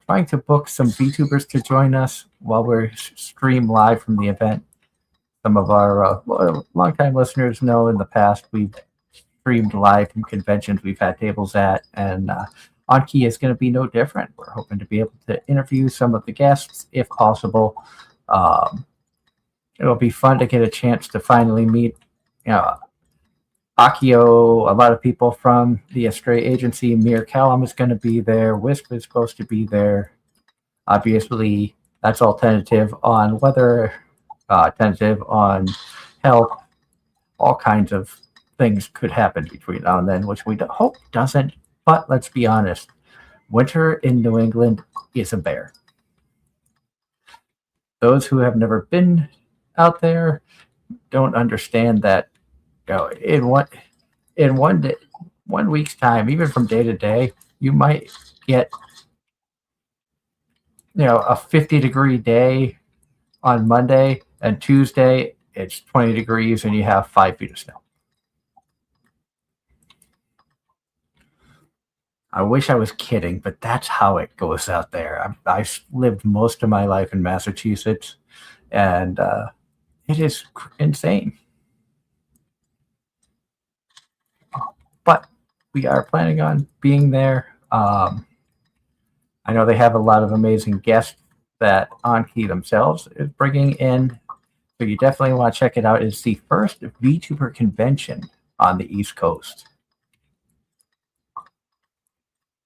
trying to book some VTubers to join us while we're stream live from the event. Some of our longtime listeners know in the past we've streamed live from conventions we've had tables at, and On-Key is going to be no different. We're hoping to be able to interview some of the guests if possible. It'll be fun to get a chance to finally meet, Akio, a lot of people from the Astray Agency. Mir Callum is going to be there. Wisp is supposed to be there. Obviously, that's all tentative on weather, tentative on health. All kinds of things could happen between now and then, which we hope doesn't. But let's be honest, winter in New England is a bear. Those who have never been out there, don't understand that, in 1 week's time, even from day to day, you might get a 50-degree day on Monday, and Tuesday it's 20 degrees and you have 5 feet of snow. I wish I was kidding, but that's how it goes out there. I lived most of my life in Massachusetts, and it is insane. But we are planning on being there. I know they have a lot of amazing guests that Anki themselves is bringing in. So you definitely want to check it out. It's the first VTuber convention on the East Coast.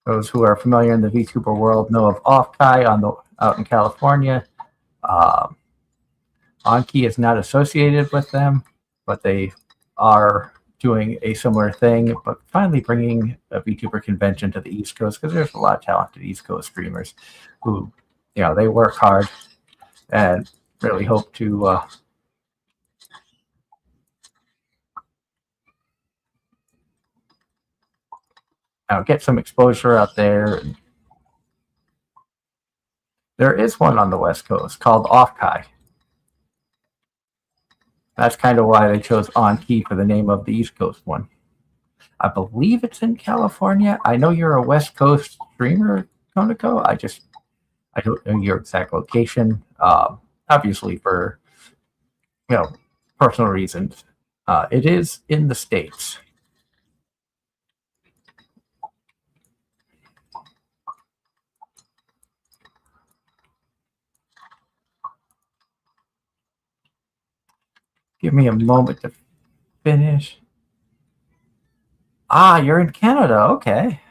Those who are familiar in the VTuber world know of Offkai out in California. Anki is not associated with them, but they are doing a similar thing, but finally bringing a VTuber convention to the East Coast, because there's a lot of talented East Coast streamers who, they work hard and really hope to get some exposure out there. There is one on the West Coast called Offkai. That's kind of why they chose Anki for the name of the East Coast one. I believe it's in California. I know you're a West Coast streamer, Konako. I don't know your exact location. Obviously, for personal reasons, it is in the States. Give me a moment to finish. You're in Canada. Okay.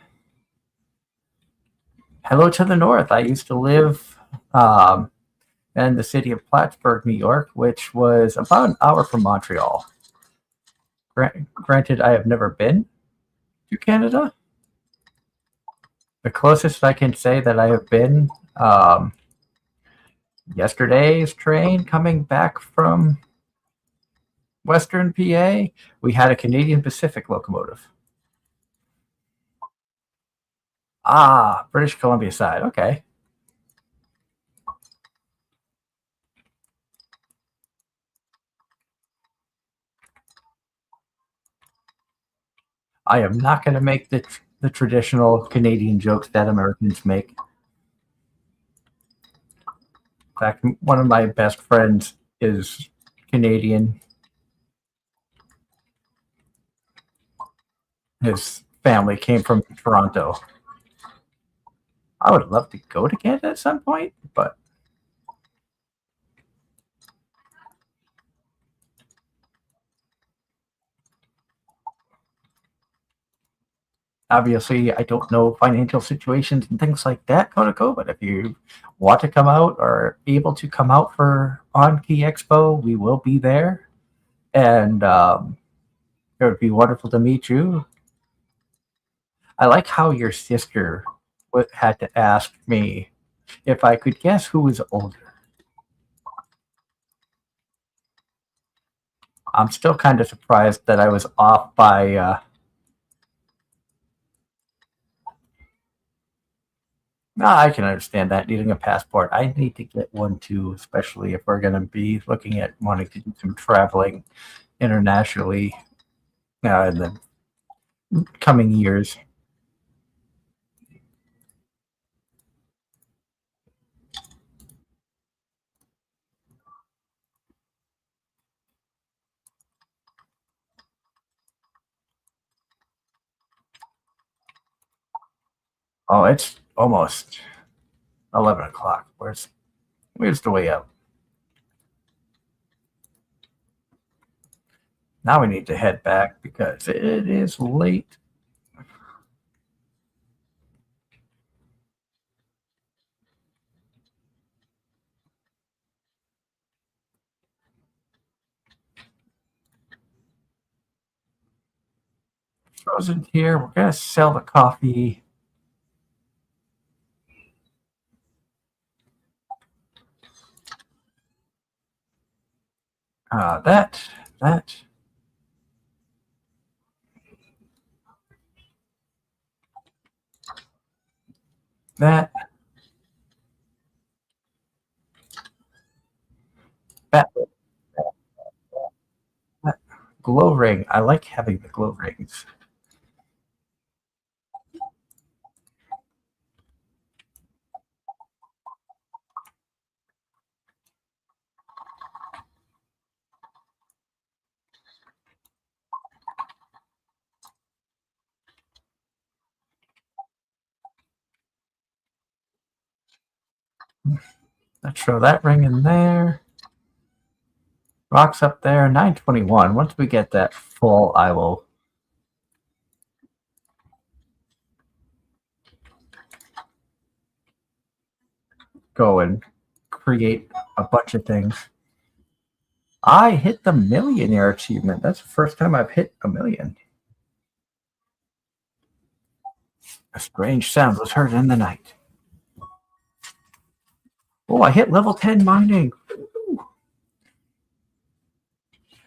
Hello to the north. I used to live in the city of Plattsburgh, New York, which was about an hour from Montreal. Granted, I have never been to Canada. The closest I can say that I have been, yesterday's train coming back from Western PA, we had a Canadian Pacific locomotive. British Columbia side. Okay. I am not going to make the traditional Canadian jokes that Americans make. In fact, one of my best friends is Canadian. His family came from Toronto. I would love to go to Canada at some point, but obviously I don't know financial situations and things like that, Konako, but if you want to come out or able to come out for Anki Expo, we will be there. And it would be wonderful to meet you. I like how your sister had to ask me if I could guess who was older. I'm still kind of surprised that I was off by. I can understand that, needing a passport. I need to get one too, especially if we're going to be looking at wanting to do some traveling internationally in the coming years. Oh, it's almost 11 o'clock. Where's the way up? Now we need to head back because it is late. Frozen here. We're going to sell the coffee. That, that, that, that, that. Glow ring. I like having the glow rings. Let's throw that ring in there. Rocks up there. 921. Once we get that full, I will go and create a bunch of things. I hit the millionaire achievement. That's the first time I've hit a million. A strange sound was heard in the night. Oh, I hit level 10 mining. Ooh.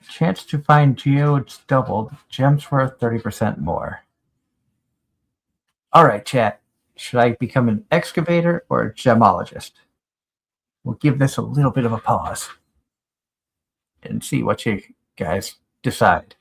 Chance to find geodes doubled. Gems worth 30% more. All right, chat. Should I become an excavator or a gemologist? We'll give this a little bit of a pause and see what you guys decide.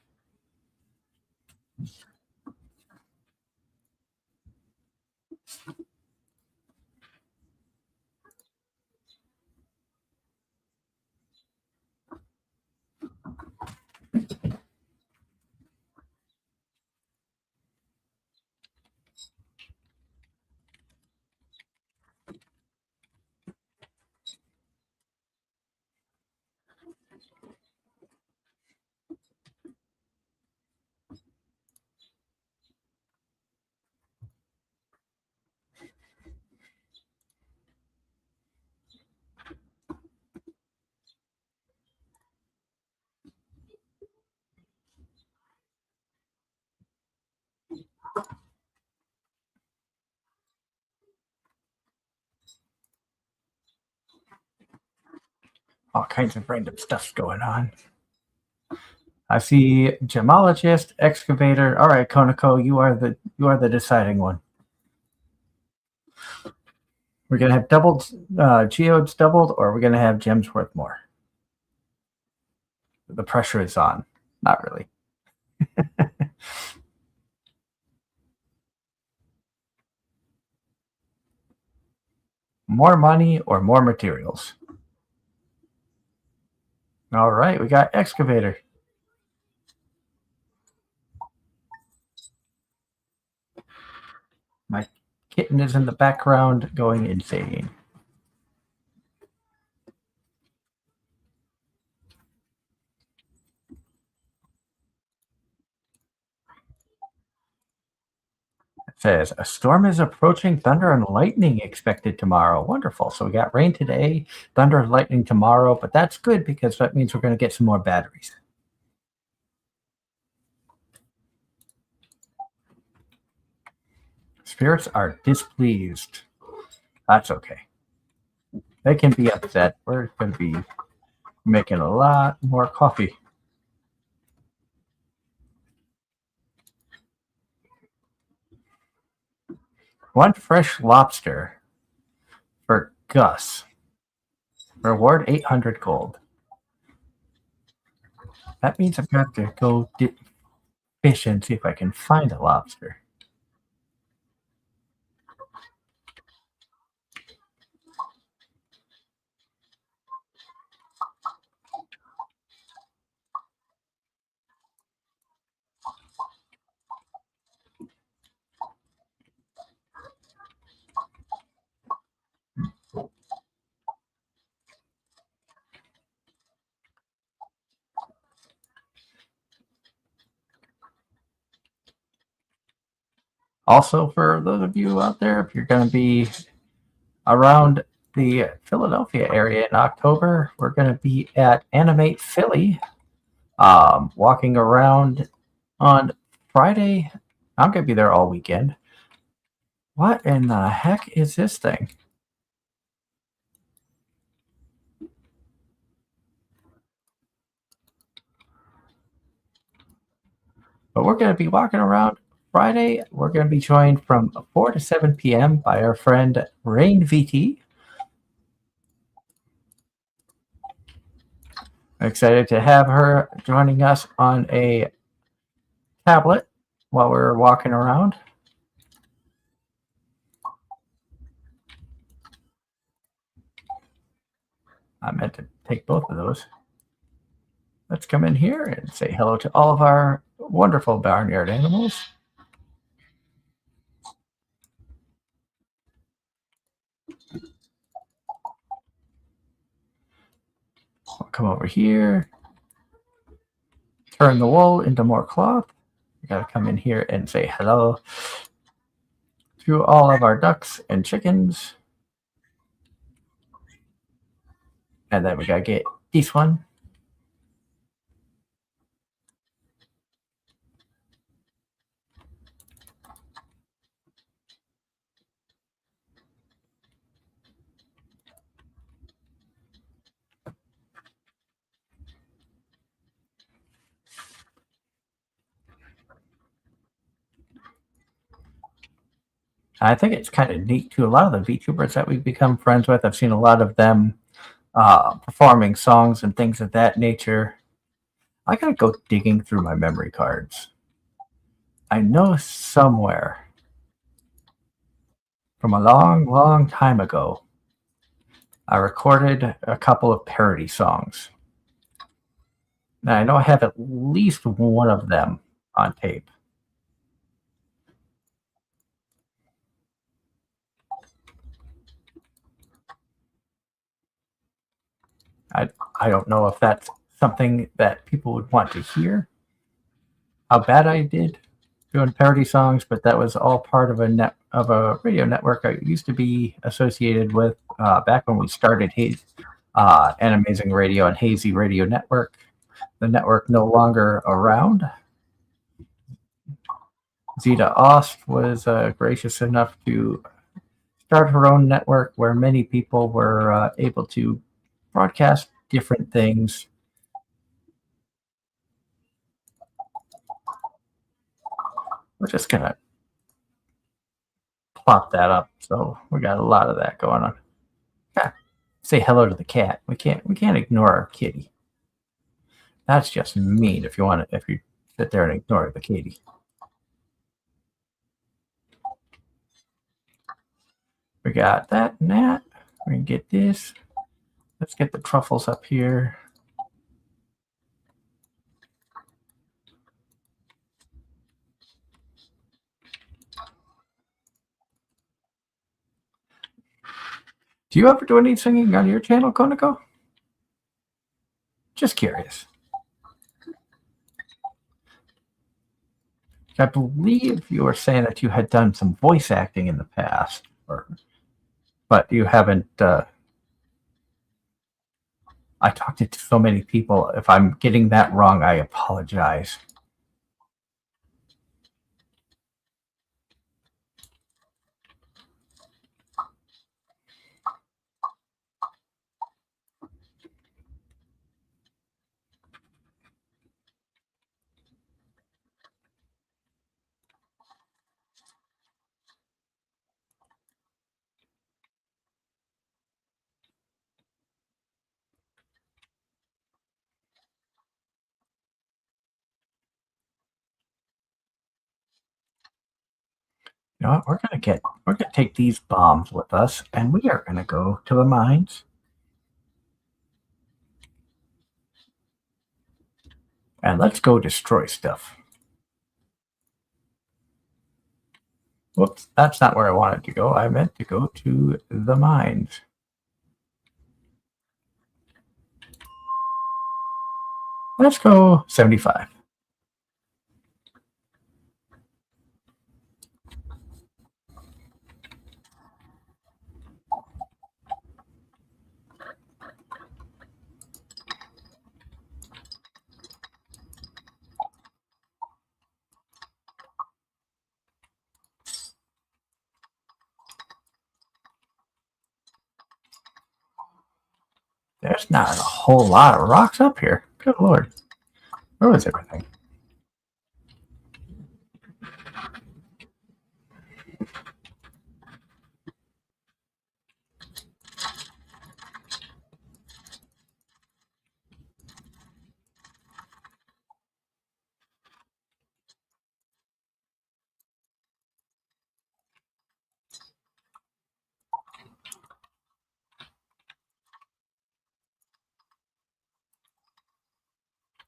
All kinds of random stuff's going on. I see gemologist, excavator. All right, Konako, you are the deciding one. We're gonna have doubled geodes doubled, or we're gonna have gems worth more. The pressure is on. Not really. More money or more materials? All right, we got excavator. My kitten is in the background going insane. It says a storm is approaching, thunder and lightning expected tomorrow. Wonderful. So we got rain today, thunder and lightning tomorrow, but that's good because that means we're going to get some more batteries. Spirits are displeased. That's okay. They can be upset. We're going to be making a lot more coffee. One fresh lobster for Gus. Reward 800 gold. That means I've got to go fish and see if I can find a lobster. Also, for those of you out there, if you're going to be around the Philadelphia area in October, we're going to be at Animate Philly, walking around on Friday. I'm going to be there all weekend. What in the heck is this thing? But we're going to be walking around Friday. We're going to be joined from 4 to 7 p.m. by our friend Rain VT. I'm excited to have her joining us on a tablet while we're walking around. I meant to take both of those. Let's come in here and say hello to all of our wonderful barnyard animals. We'll come over here, turn the wool into more cloth. We got to come in here and say hello to all of our ducks and chickens. And then we got to get this one. I think it's kind of neat too. A lot of the VTubers that we've become friends with, I've seen a lot of them performing songs and things of that nature. I gotta go digging through my memory cards. I know somewhere from a long, long time ago, I recorded a couple of parody songs. Now I know I have at least one of them on tape. I don't know if that's something that people would want to hear, how bad I did doing parody songs, but that was all part of a radio network I used to be associated with back when we started Anime-Zing Radio and Hazy Radio Network. The network no longer around. Zeta Ost was gracious enough to start her own network where many people were able to broadcast different things. We're just gonna plop that up, so we got a lot of that going on. Yeah. Say hello to the cat. We can't ignore our kitty. That's just mean if you sit there and ignore the kitty. We got that and that. We can get this. Let's get the truffles up here. Do you ever do any singing on your channel, Koniko? Just curious. I believe you were saying that you had done some voice acting in the past, but you haven't. I talked to so many people. If I'm getting that wrong, I apologize. You know what? We're gonna take these bombs with us, and we are gonna go to the mines. And let's go destroy stuff. Whoops, that's not where I wanted to go. I meant to go to the mines. Let's go 75. There's not a whole lot of rocks up here. Good lord. Where was everything?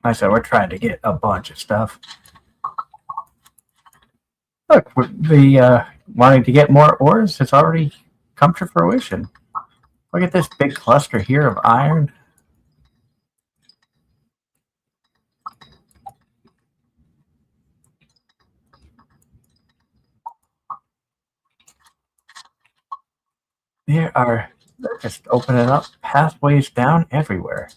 I said we're trying to get a bunch of stuff. Look, the wanting to get more ores has already come to fruition. Look at this big cluster here of iron. They're just opening up pathways down everywhere.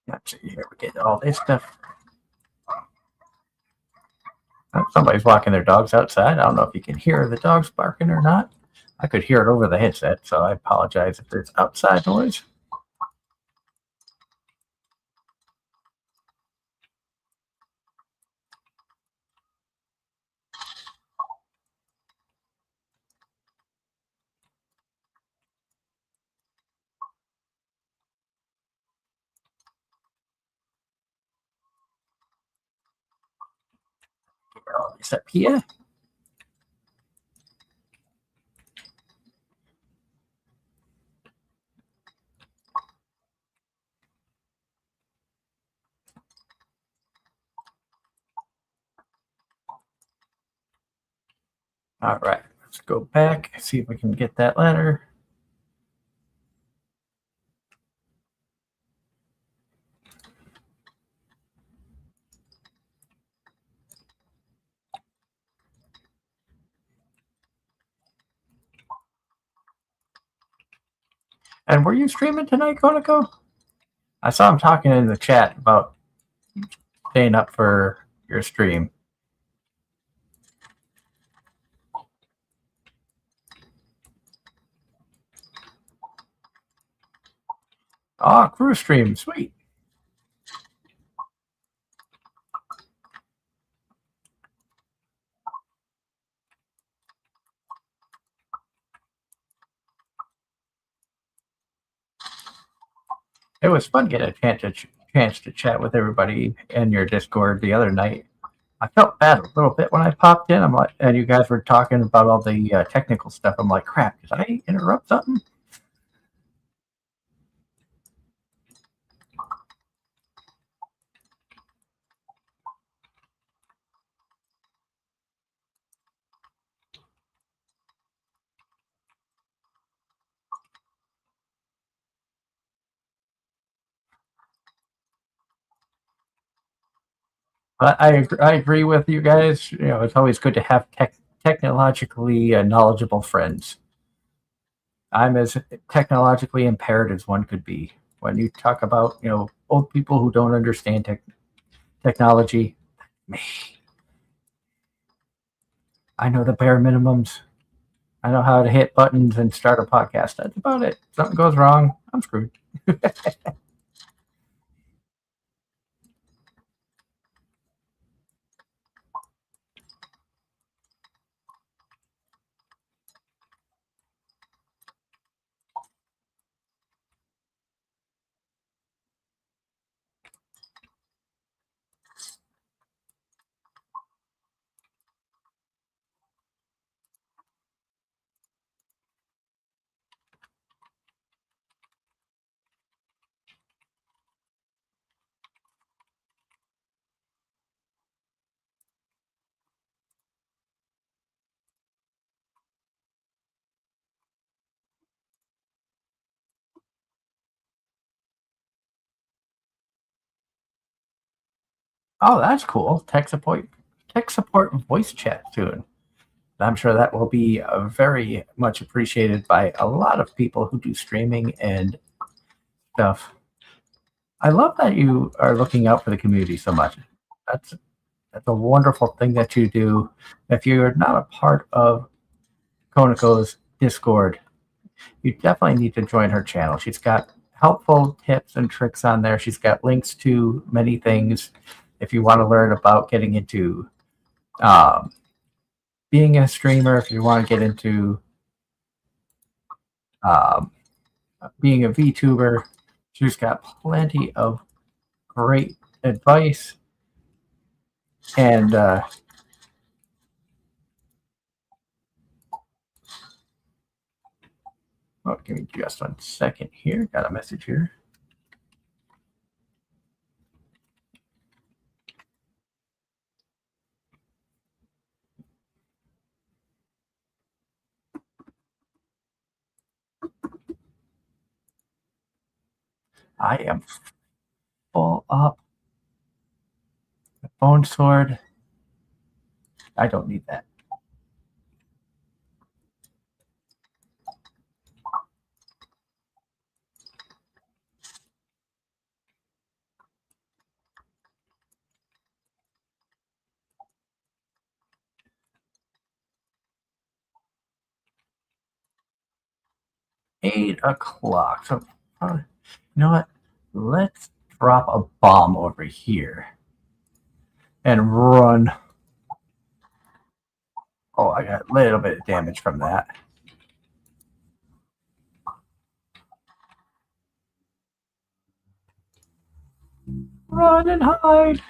Let's see here. We get all this stuff. Somebody's walking their dogs outside. I don't know if you can hear the dogs barking or not. I could hear it over the headset, so I apologize if there's outside noise. Get all this up here. All right, let's go back, see if we can get that ladder. And were you streaming tonight, Konako? I saw him talking in the chat about staying up for your stream. Oh, crew stream, sweet. It was fun getting a chance to chat with everybody in your Discord the other night. I felt bad a little bit when I popped in. I'm like, and you guys were talking about all the technical stuff. I'm like, crap, did I interrupt something? But I agree with you guys. You know, it's always good to have technologically knowledgeable friends. I'm as technologically impaired as one could be. When you talk about, you know, old people who don't understand technology, me. I know the bare minimums. I know how to hit buttons and start a podcast. That's about it. If something goes wrong, I'm screwed. Oh, that's cool. Tech support voice chat soon. I'm sure that will be very much appreciated by a lot of people who do streaming and stuff. I love that you are looking out for the community so much. That's that's a wonderful thing that you do. If you're not a part of Konako's Discord, you definitely need to join her channel. She's got helpful tips and tricks on there. She's got links to many things if you want to learn about getting into um, being a streamer, if you want to get into um, being a VTuber. She's got plenty of great advice. And oh, give me just 1 second here. Got a message here. I am full up. The bone sword. I don't need that. $8 o'clock. So, you know what? Let's drop a bomb over here and run. Oh, I got a little bit of damage from that. Run and hide.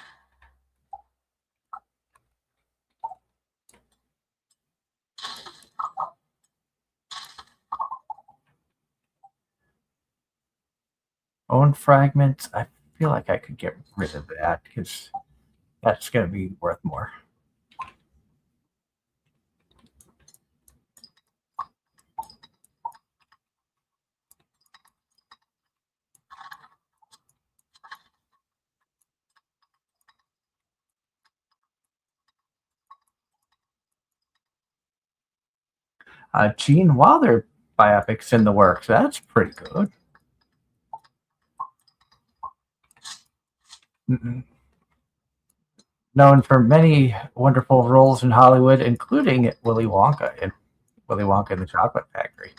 Bone fragments. I feel like I could get rid of that because that's going to be worth more. Gene Wilder biopics in the works. That's pretty good. Known for many wonderful roles in Hollywood, including Willy Wonka in Willy Wonka and the Chocolate Factory.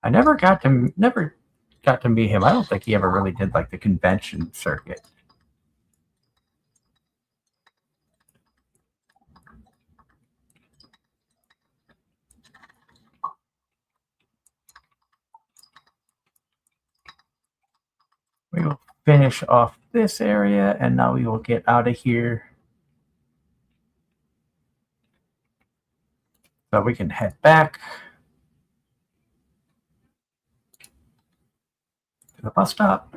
I never got to meet him. I don't think he ever really did like the convention circuit. We will finish off this area, and now we will get out of here. So we can head back to the bus stop.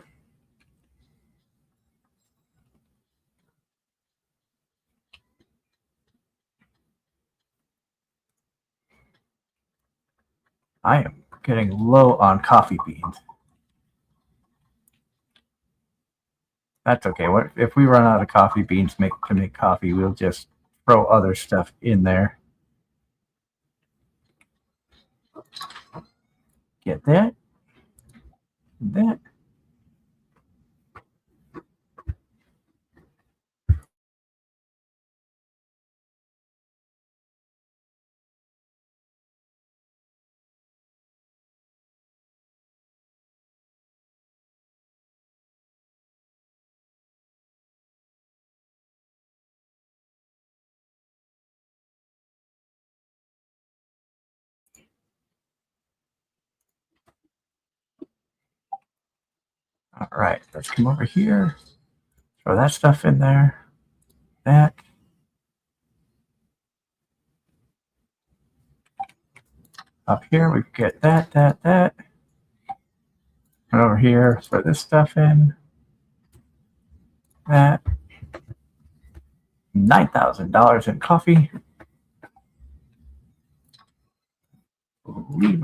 I am getting low on coffee beans. That's okay. What if we run out of coffee beans to make coffee? We'll just throw other stuff in there. Get that. That. All right, let's come over here. Throw that stuff in there. That. Up here, we get that. And over here, throw this stuff in. That. $9,000 in coffee. We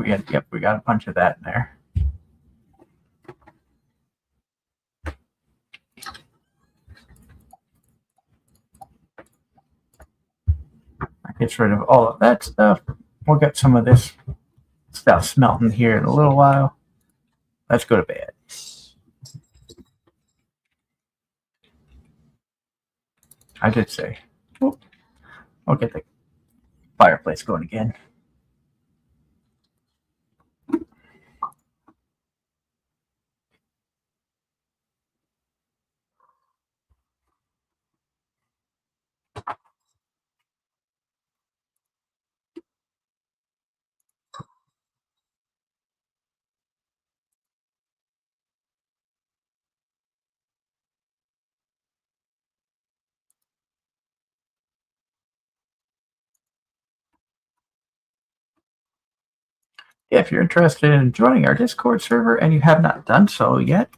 got a bunch of that in there. That gets rid of all of that stuff. we'll get some of this stuff smelting here in a little while. Let's go to bed. I did say. Oh, I'll get the fireplace going again. If you're interested in joining our Discord server and you have not done so yet,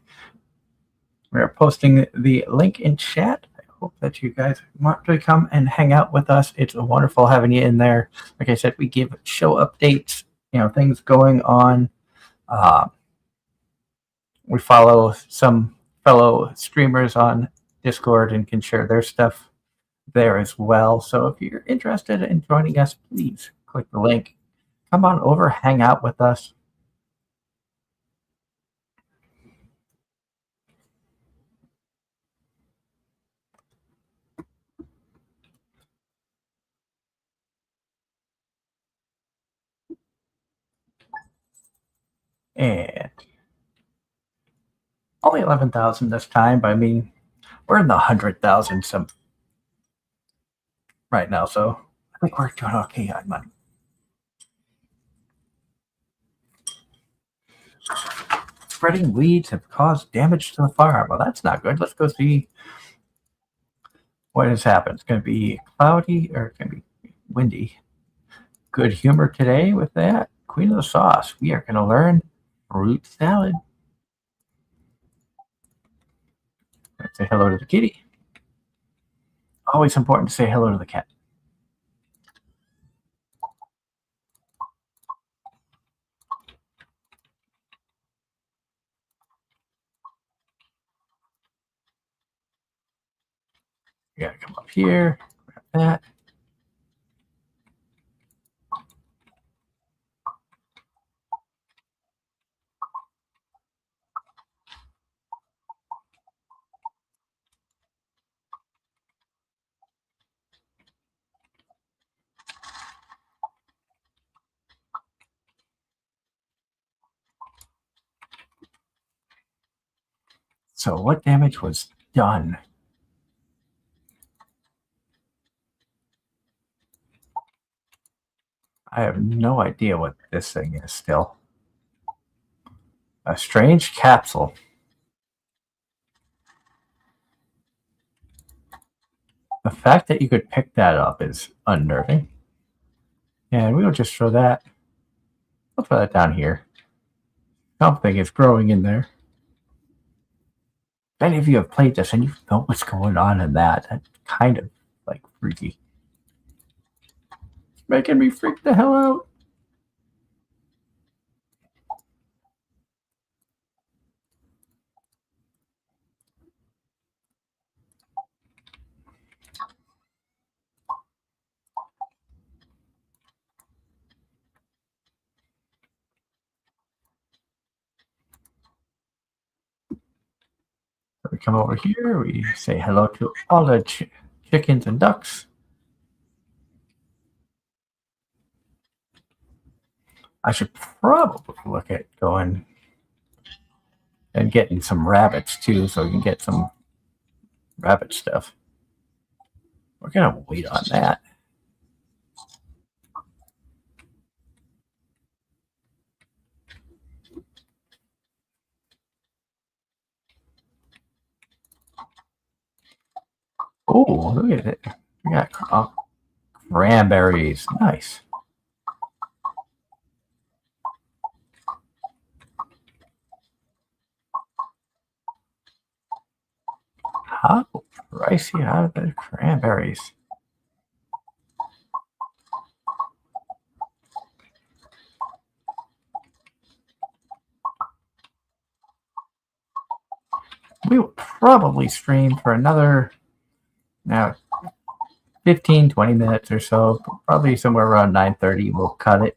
we are posting the link in chat. I hope that you guys want to come and hang out with us. It's wonderful having you in there. Like I said, we give show updates, things going on. We follow some fellow streamers on Discord and can share their stuff there as well. So if you're interested in joining us, please click the link. Come on over, hang out with us. And only 11,000 this time, but I mean, we're in the 100,000 some right now, so I think we're doing okay on money. Spreading weeds have caused damage to the farm. Well, that's not good. Let's go see what has happened. It's going to be cloudy or it's going to be windy. Good humor today with that. Queen of the sauce. We are going to learn fruit salad. Let's say hello to the kitty. Always important to say hello to the cat. You gotta come up here, grab that. So what damage was done? I have no idea what this thing is still. A strange capsule. The fact that you could pick that up is unnerving. And we'll just throw that. We'll throw that down here. Something is growing in there. If any of you have played this and you know what's going on in that, that's kind of like freaky. It's making me freak the hell out. We come over here, we say hello to all the chickens and ducks. I should probably look at going and getting some rabbits too, so we can get some rabbit stuff. We're gonna wait on that. Oh, look at it. We got cranberries. Nice. How pricey are the cranberries? We will probably stream for another 15 15, 20 minutes or so. Probably somewhere around 9:30 we'll cut it.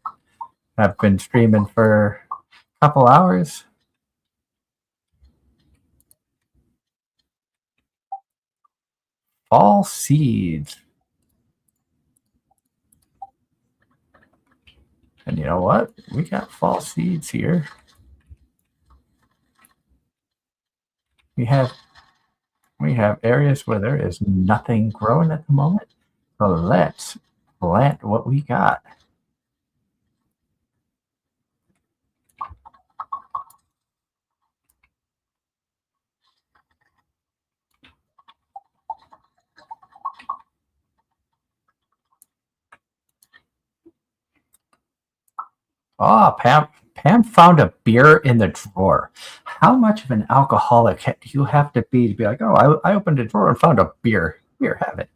I've been streaming for a couple hours. Fall seeds. And you know what? We got fall seeds here. We have areas where there is nothing growing at the moment. So let's plant what we got. Oh, Pam found a beer in the drawer. How much of an alcoholic do you have to be like, oh, I opened a drawer and found a beer. Here, have it.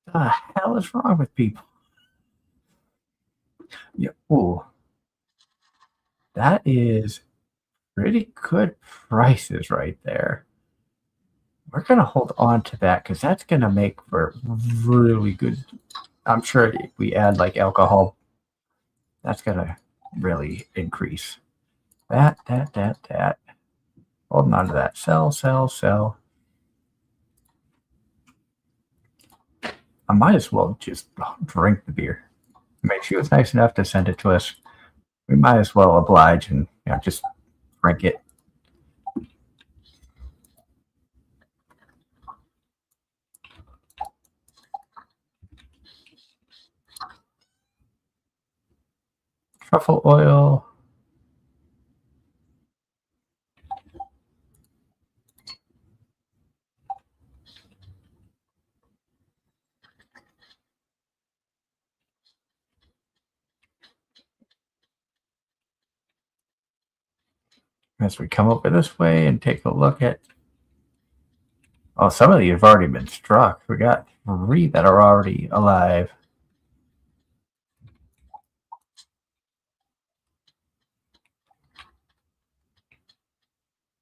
The hell is wrong with people? Yeah, ooh, that is pretty good prices right there. We're going to hold on to that because that's going to make for really good. I'm sure if we add like alcohol, that's going to really increase. That. Holding on to that. Sell. I might as well just drink the beer. I mean, she was nice enough to send it to us. We might as well oblige and just drink it. Truffle oil. As we come over this way and take a look at, oh, some of these have already been struck. We got 3 that are already alive.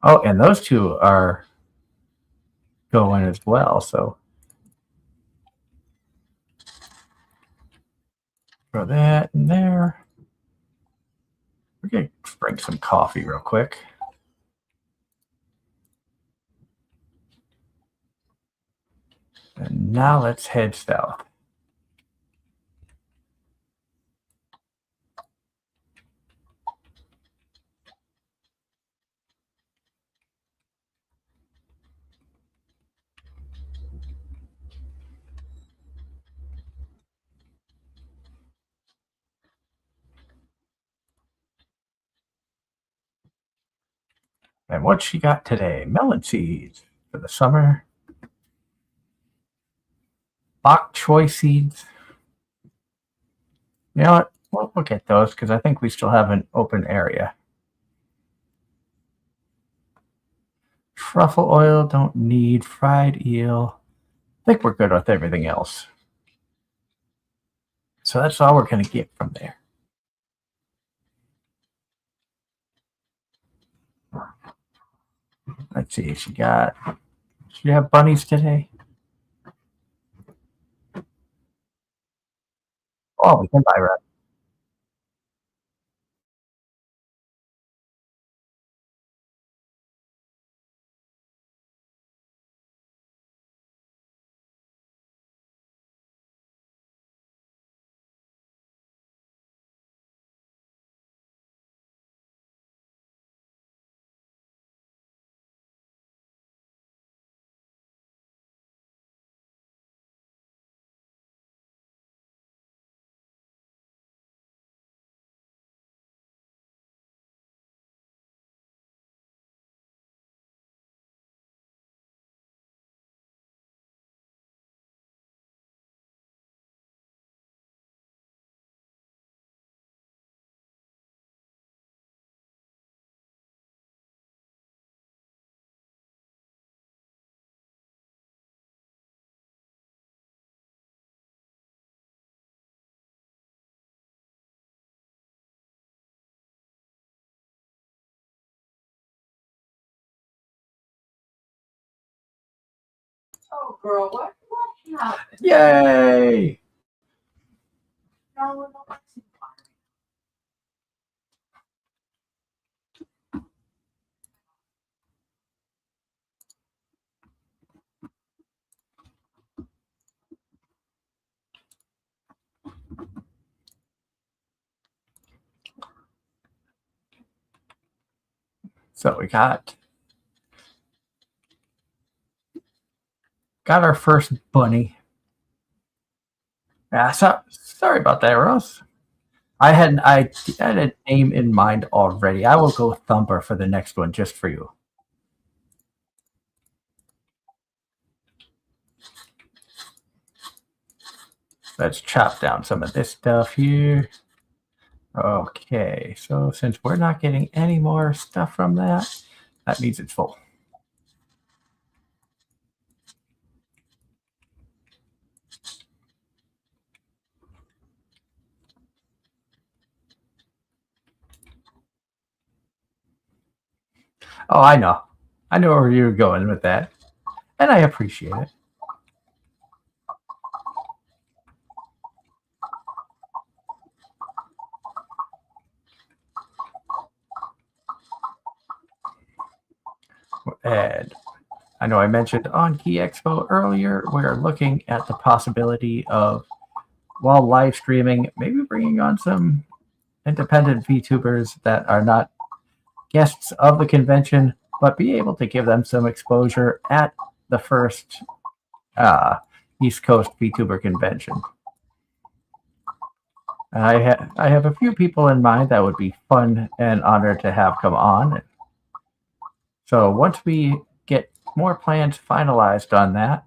Oh, and those 2 are going as well. So throw that in there. We're going to bring some coffee real quick. And now let's head south. And what she got today? Melon seeds for the summer. Bok choy seeds. You know what? We'll look at those because I think we still have an open area. Truffle oil, don't need. Fried eel. I think we're good with everything else. So that's all we're going to get from there. Let's see. She have bunnies today? Oh, we can buy red. Oh, girl, what Yay! So we got our first bunny. Yeah, sorry about that, Ross. I had a name in mind already. I will go Thumper for the next one, just for you. Let's chop down some of this stuff here. Okay, so since we're not getting any more stuff from that, that means it's full. Oh, I know. I know where you're going with that, and I appreciate it. And I know I mentioned on Key Expo earlier, we're looking at the possibility of, while live streaming, maybe bringing on some independent VTubers that are not guests of the convention, but be able to give them some exposure at the first East Coast VTuber convention. I have a few people in mind that would be fun and honored to have come on. So once we get more plans finalized on that,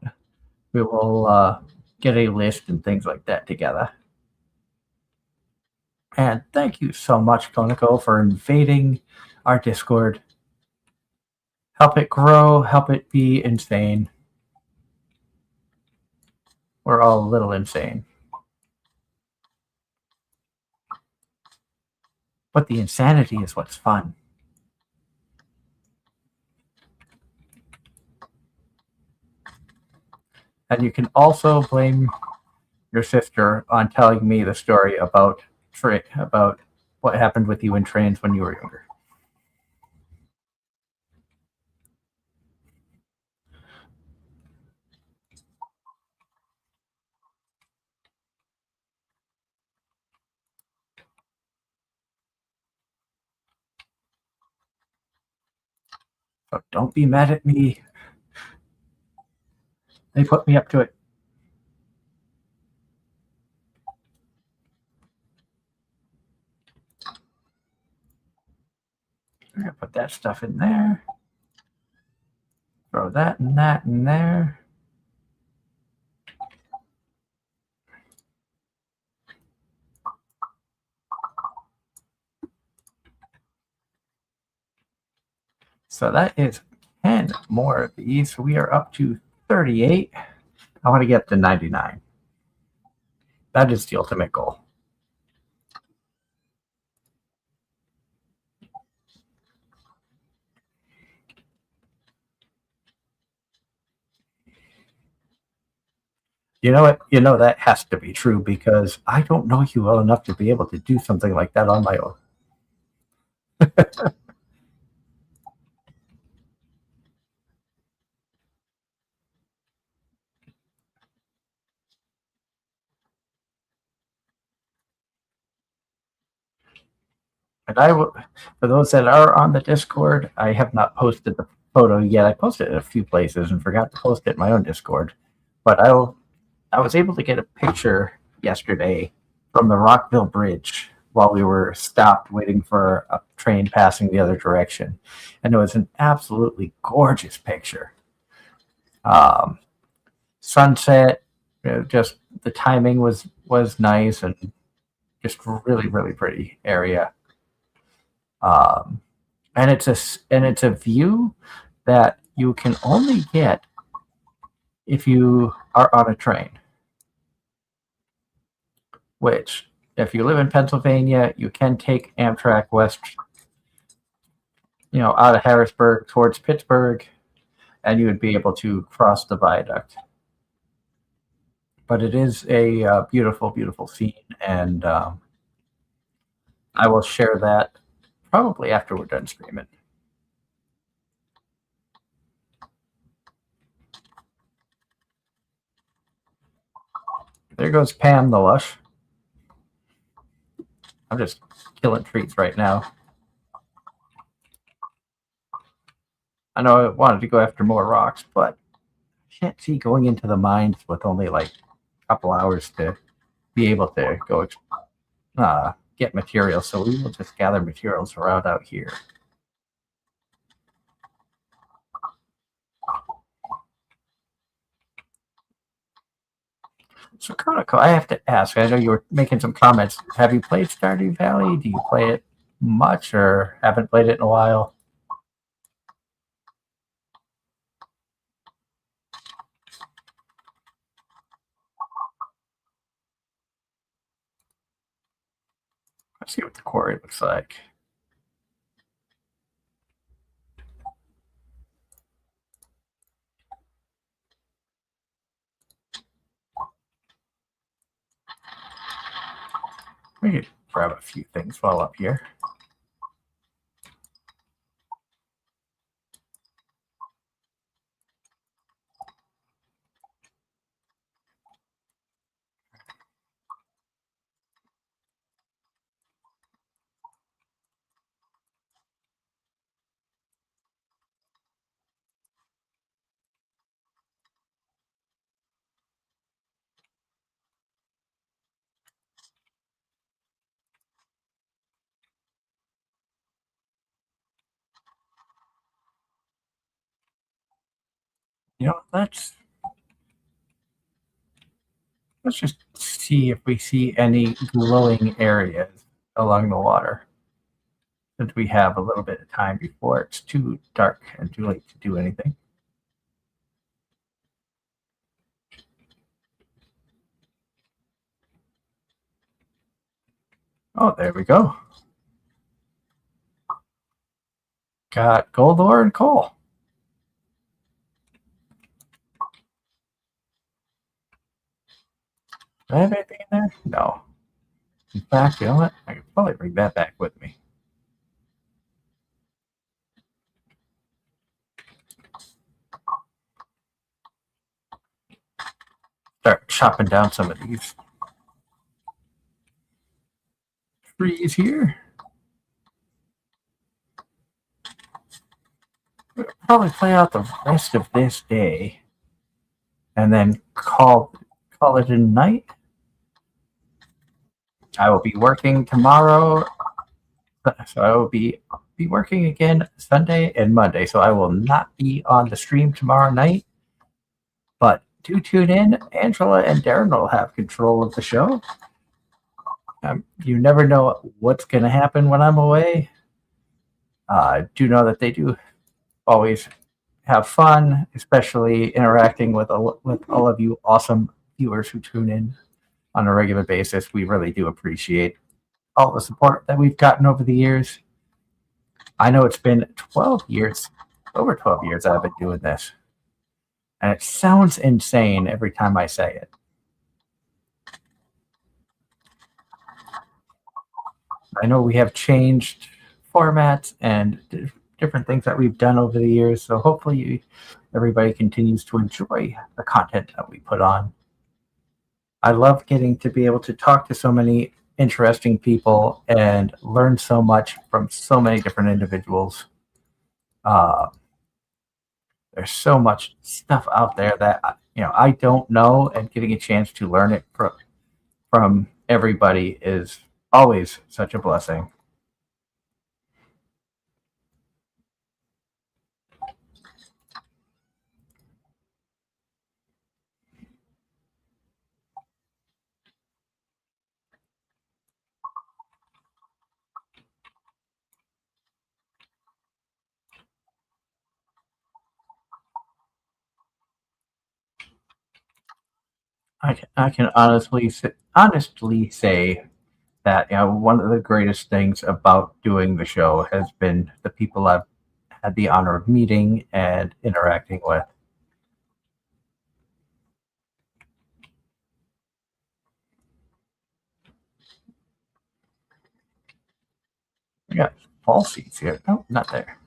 we will get a list and things like that together. And thank you so much, Konako, for invading our Discord. Help it grow, help it be insane. We're all a little insane. But the insanity is what's fun. And you can also blame your sister on telling me the story about what happened with you in trains when you were younger. So don't be mad at me. They put me up to it. I'm gonna put that stuff in there. Throw that and that in there. So that is 10 more of these. We are up to 38. I want to get to 99. That is the ultimate goal. You know what? You know that has to be true because I don't know you well enough to be able to do something like that on my own. And I will, for those that are on the Discord, I have not posted the photo yet. I posted it in a few places and forgot to post it in my own Discord. But I was able to get a picture yesterday from the Rockville Bridge while we were stopped waiting for a train passing the other direction. And it was an absolutely gorgeous picture. Sunset, just the timing was nice and just really, really pretty area. And it's a view that you can only get if you are on a train. Which, if you live in Pennsylvania, you can take Amtrak west, out of Harrisburg towards Pittsburgh, and you would be able to cross the viaduct. but it is a beautiful, beautiful scene, and I will share that probably after we're done streaming. There goes Pam the Lush. I'm just killing trees right now. I know I wanted to go after more rocks, but I can't see going into the mines with only like a couple hours to be able to go get materials. So we will just gather materials around out here. So, Konako, I have to ask. I know you were making some comments. Have you played Stardew Valley? Do you play it much, or haven't played it in a while? Let's see what the quarry looks like. We could grab a few things while up here. You know, let's just see if we see any glowing areas along the water. Since we have a little bit of time before it's too dark and too late to do anything. Oh, there we go. Got gold ore and coal. Do I have anything in there? No. In fact, you know what? I could probably bring that back with me. Start chopping down some of these trees here. We'll probably play out the rest of this day and then call it a night. I will be working tomorrow, so I will be working again Sunday and Monday. So I will not be on the stream tomorrow night. But do tune in. Angela and Darren will have control of the show. You never know what's going to happen when I'm away. Do know that they do always have fun, especially interacting with all of you awesome viewers who tune in on a regular basis. We really do appreciate all the support that we've gotten over the years. I know it's been 12 years, over 12 years I've been doing this. And it sounds insane every time I say it. I know we have changed formats and different things that we've done over the years. So hopefully everybody continues to enjoy the content that we put on. I love getting to be able to talk to so many interesting people and learn so much from so many different individuals. There's so much stuff out there that I don't know, and getting a chance to learn it from everybody is always such a blessing. I can honestly say that one of the greatest things about doing the show has been the people I've had the honor of meeting and interacting with. I got fall seeds here. No, not there.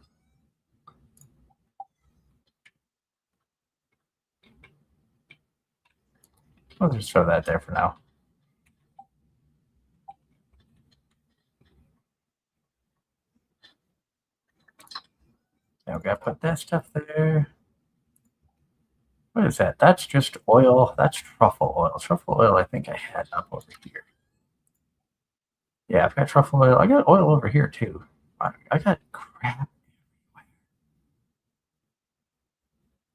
I'll just throw that there for now. Now we gotta put that stuff there. What is that? That's just oil. That's truffle oil. Truffle oil, I think I had up over here. Yeah, I've got truffle oil. I got oil over here too. I got crap.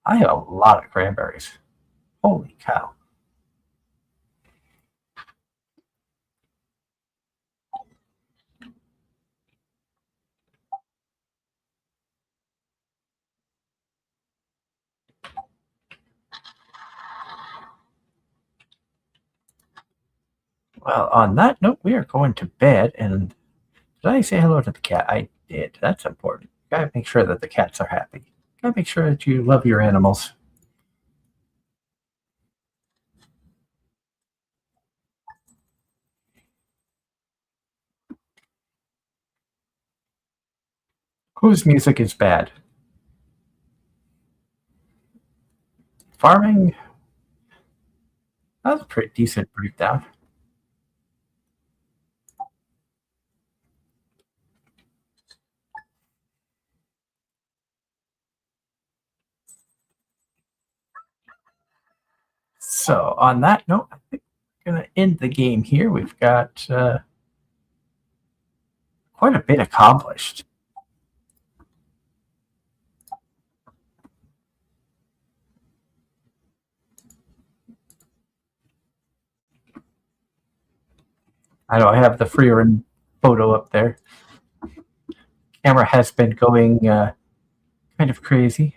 I have a lot of cranberries. Holy cow. Well, on that note, we are going to bed. And did I say hello to the cat? I did. That's important. You gotta make sure that the cats are happy. You gotta make sure that you love your animals. Whose music is bad? Farming? That's a pretty decent breakdown. So, on that note, I think we're going to end the game here. We've got quite a bit accomplished. I know I have the free run photo up there. Camera has been going kind of crazy.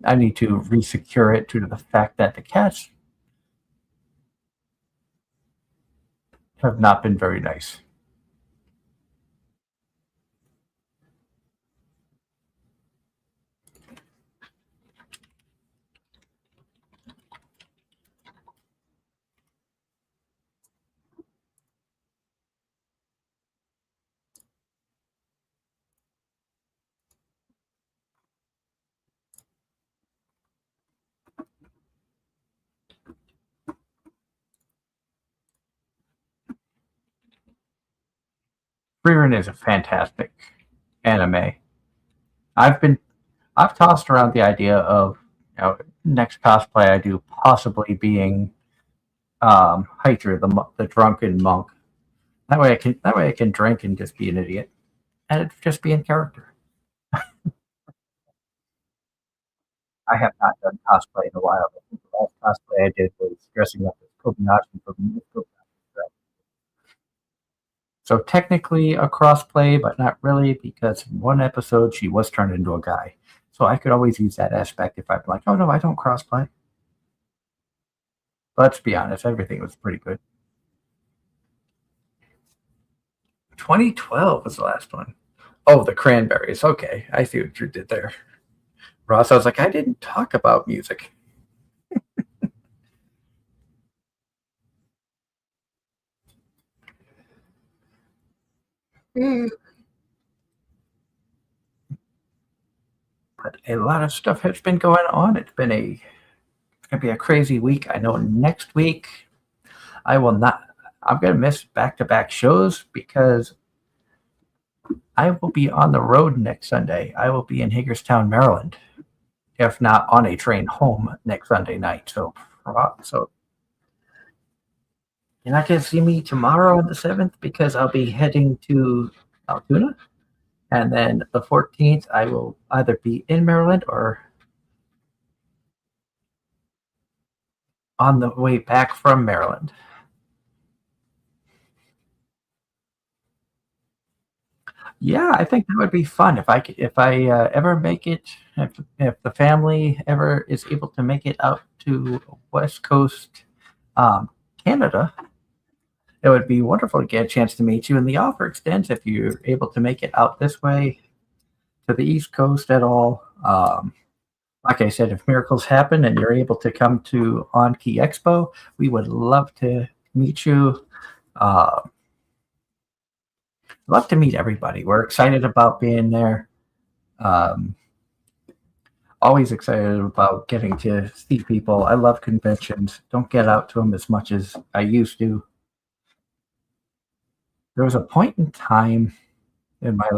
I need to resecure it due to the fact that the cats have not been very nice. Frieren is a fantastic anime. I've tossed around the idea of next cosplay I do possibly being Hyter, the drunken monk. That way I can drink and just be an idiot, and just be in character. I have not done cosplay in a while. I think the last cosplay I did was dressing up as Kobayashi from Kobayashi. So technically a crossplay, but not really, because in one episode she was turned into a guy. So I could always use that aspect if I'm like, oh no, I don't crossplay. But let's be honest, everything was pretty good. 2012 was the last one. Oh, the cranberries. Okay, I see what you did there. Ross, I was like, I didn't talk about music. Mm. But a lot of stuff has been going on. It's gonna be a crazy week. I know next week I will not. I'm gonna miss back-to-back shows because I will be on the road next Sunday. I will be in Hagerstown, Maryland, if not on a train home next Sunday night. So you're not gonna see me tomorrow on the 7th because I'll be heading to Altoona, and then the 14th I will either be in Maryland or on the way back from Maryland. Yeah, I think that would be fun if I ever make it. If the family ever is able to make it out to West Coast, um, Canada, it would be wonderful to get a chance to meet you. And the offer extends if you're able to make it out this way to the East Coast at all. Like I said, if miracles happen and you're able to come to On Key Expo, we would love to meet you. Love to meet everybody. We're excited about being there. Um, Always excited about getting to see people. I love conventions. Don't get out to them as much as I used to. There was a point in time in my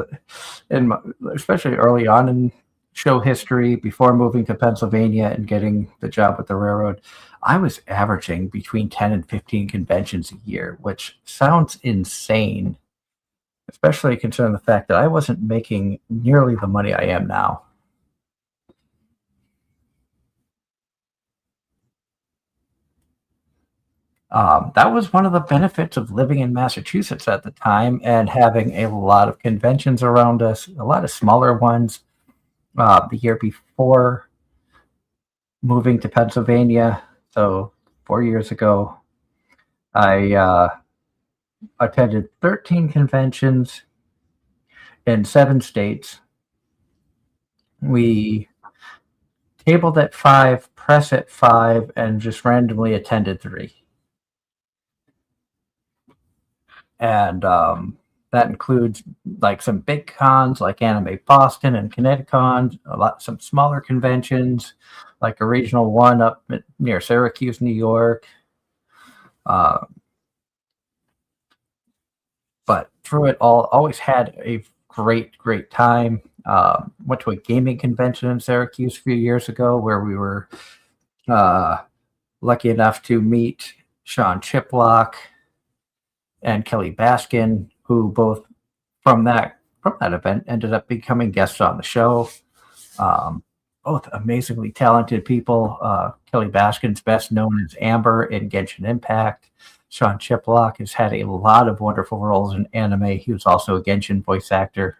especially early on in show history before moving to Pennsylvania and getting the job with the railroad, I was averaging between 10 and 15 conventions a year, which sounds insane, especially considering the fact that I wasn't making nearly the money I am now. That was one of the benefits of living in Massachusetts at the time and having a lot of conventions around us, a lot of smaller ones. The year before moving to Pennsylvania, so 4 years ago, I attended 13 conventions in 7 states. We tabled at 5, press at 5, and just randomly attended 3. And that includes like some big cons like Anime Boston and Kineticon, some smaller conventions like a regional one up near Syracuse, New York. But through it all, always had a great time. Went to a gaming convention in Syracuse a few years ago where we were lucky enough to meet Sean Chiplock and Kelly Baskin, who both from that event ended up becoming guests on the show. Both amazingly talented people. Kelly Baskin's best known as Amber in Genshin Impact. Sean Chiplock has had a lot of wonderful roles in anime. He was also a Genshin voice actor.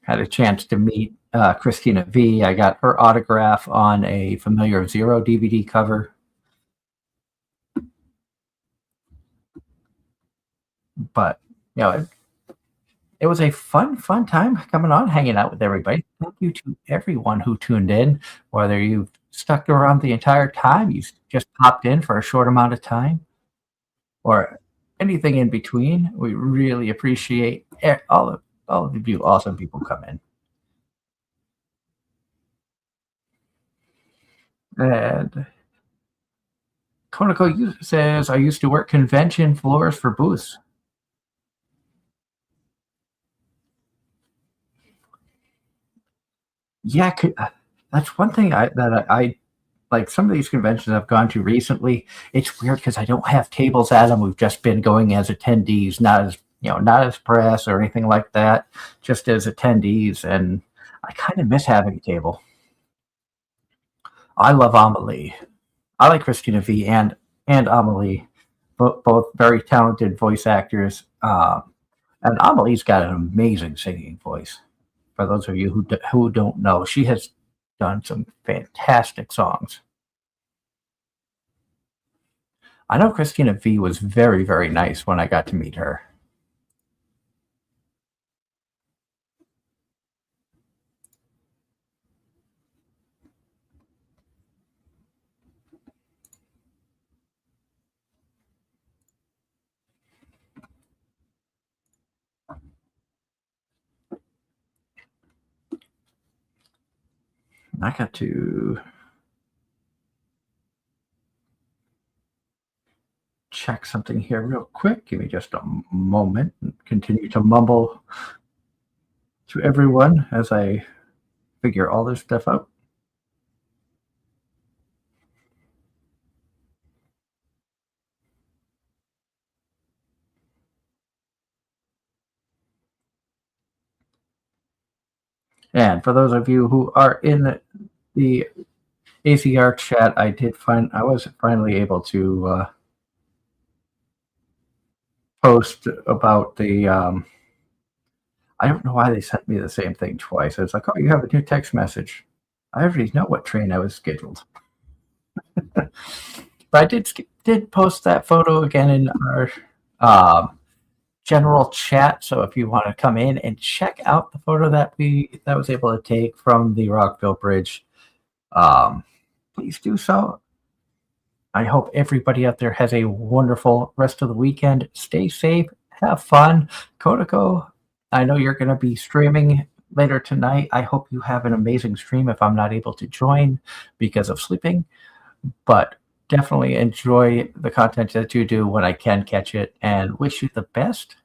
Had a chance to meet Christina V. I got her autograph on a Familiar Zero DVD cover. But, it was a fun time coming on, hanging out with everybody. Thank you to everyone who tuned in, whether you've stuck around the entire time, you just popped in for a short amount of time, or anything in between. We really appreciate all of you awesome people come in. And Konako says, I used to work convention floors for booths. Yeah, that's one thing I like. Some of these conventions I've gone to recently, it's weird because I don't have tables at them. We've just been going as attendees, not as press or anything like that, just as attendees, and I kind of miss having a table. I love Amelie. I like Christina V and Amelie, both very talented voice actors. And Amelie's got an amazing singing voice. For those of you who don't know, she has done some fantastic songs. I know Christina V was very nice when I got to meet her. I got to check something here real quick. Give me just a moment and continue to mumble to everyone as I figure all this stuff out. And for those of you who are in the AZR chat, I was finally able to post about the. I don't know why they sent me the same thing twice. It's like, oh, you have a new text message. I already know what train I was scheduled. But I did post that photo again in our general chat. So if you want to come in and check out the photo that was able to take from the Rockville Bridge, please do so. I hope everybody out there has a wonderful rest of the weekend. Stay safe, have fun. Kodako, I know you're going to be streaming later tonight. I hope you have an amazing stream if I'm not able to join because of sleeping, but definitely enjoy the content that you do when I can catch it and wish you the best.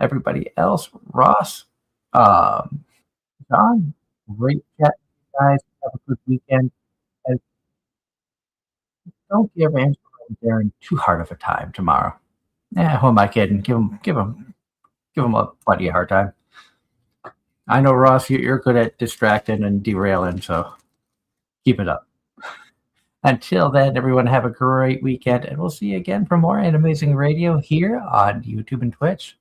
Everybody else, Ross, um, John, great chat, guys. Have a good weekend. And don't give Angela and Darren too hard of a time tomorrow. Yeah, who am I kidding? Give him a plenty of hard time. I know, Ross, you're good at distracting and derailing, so keep it up. Until then, everyone have a great weekend, and we'll see you again for more Anime-Zing Radio here on YouTube and Twitch.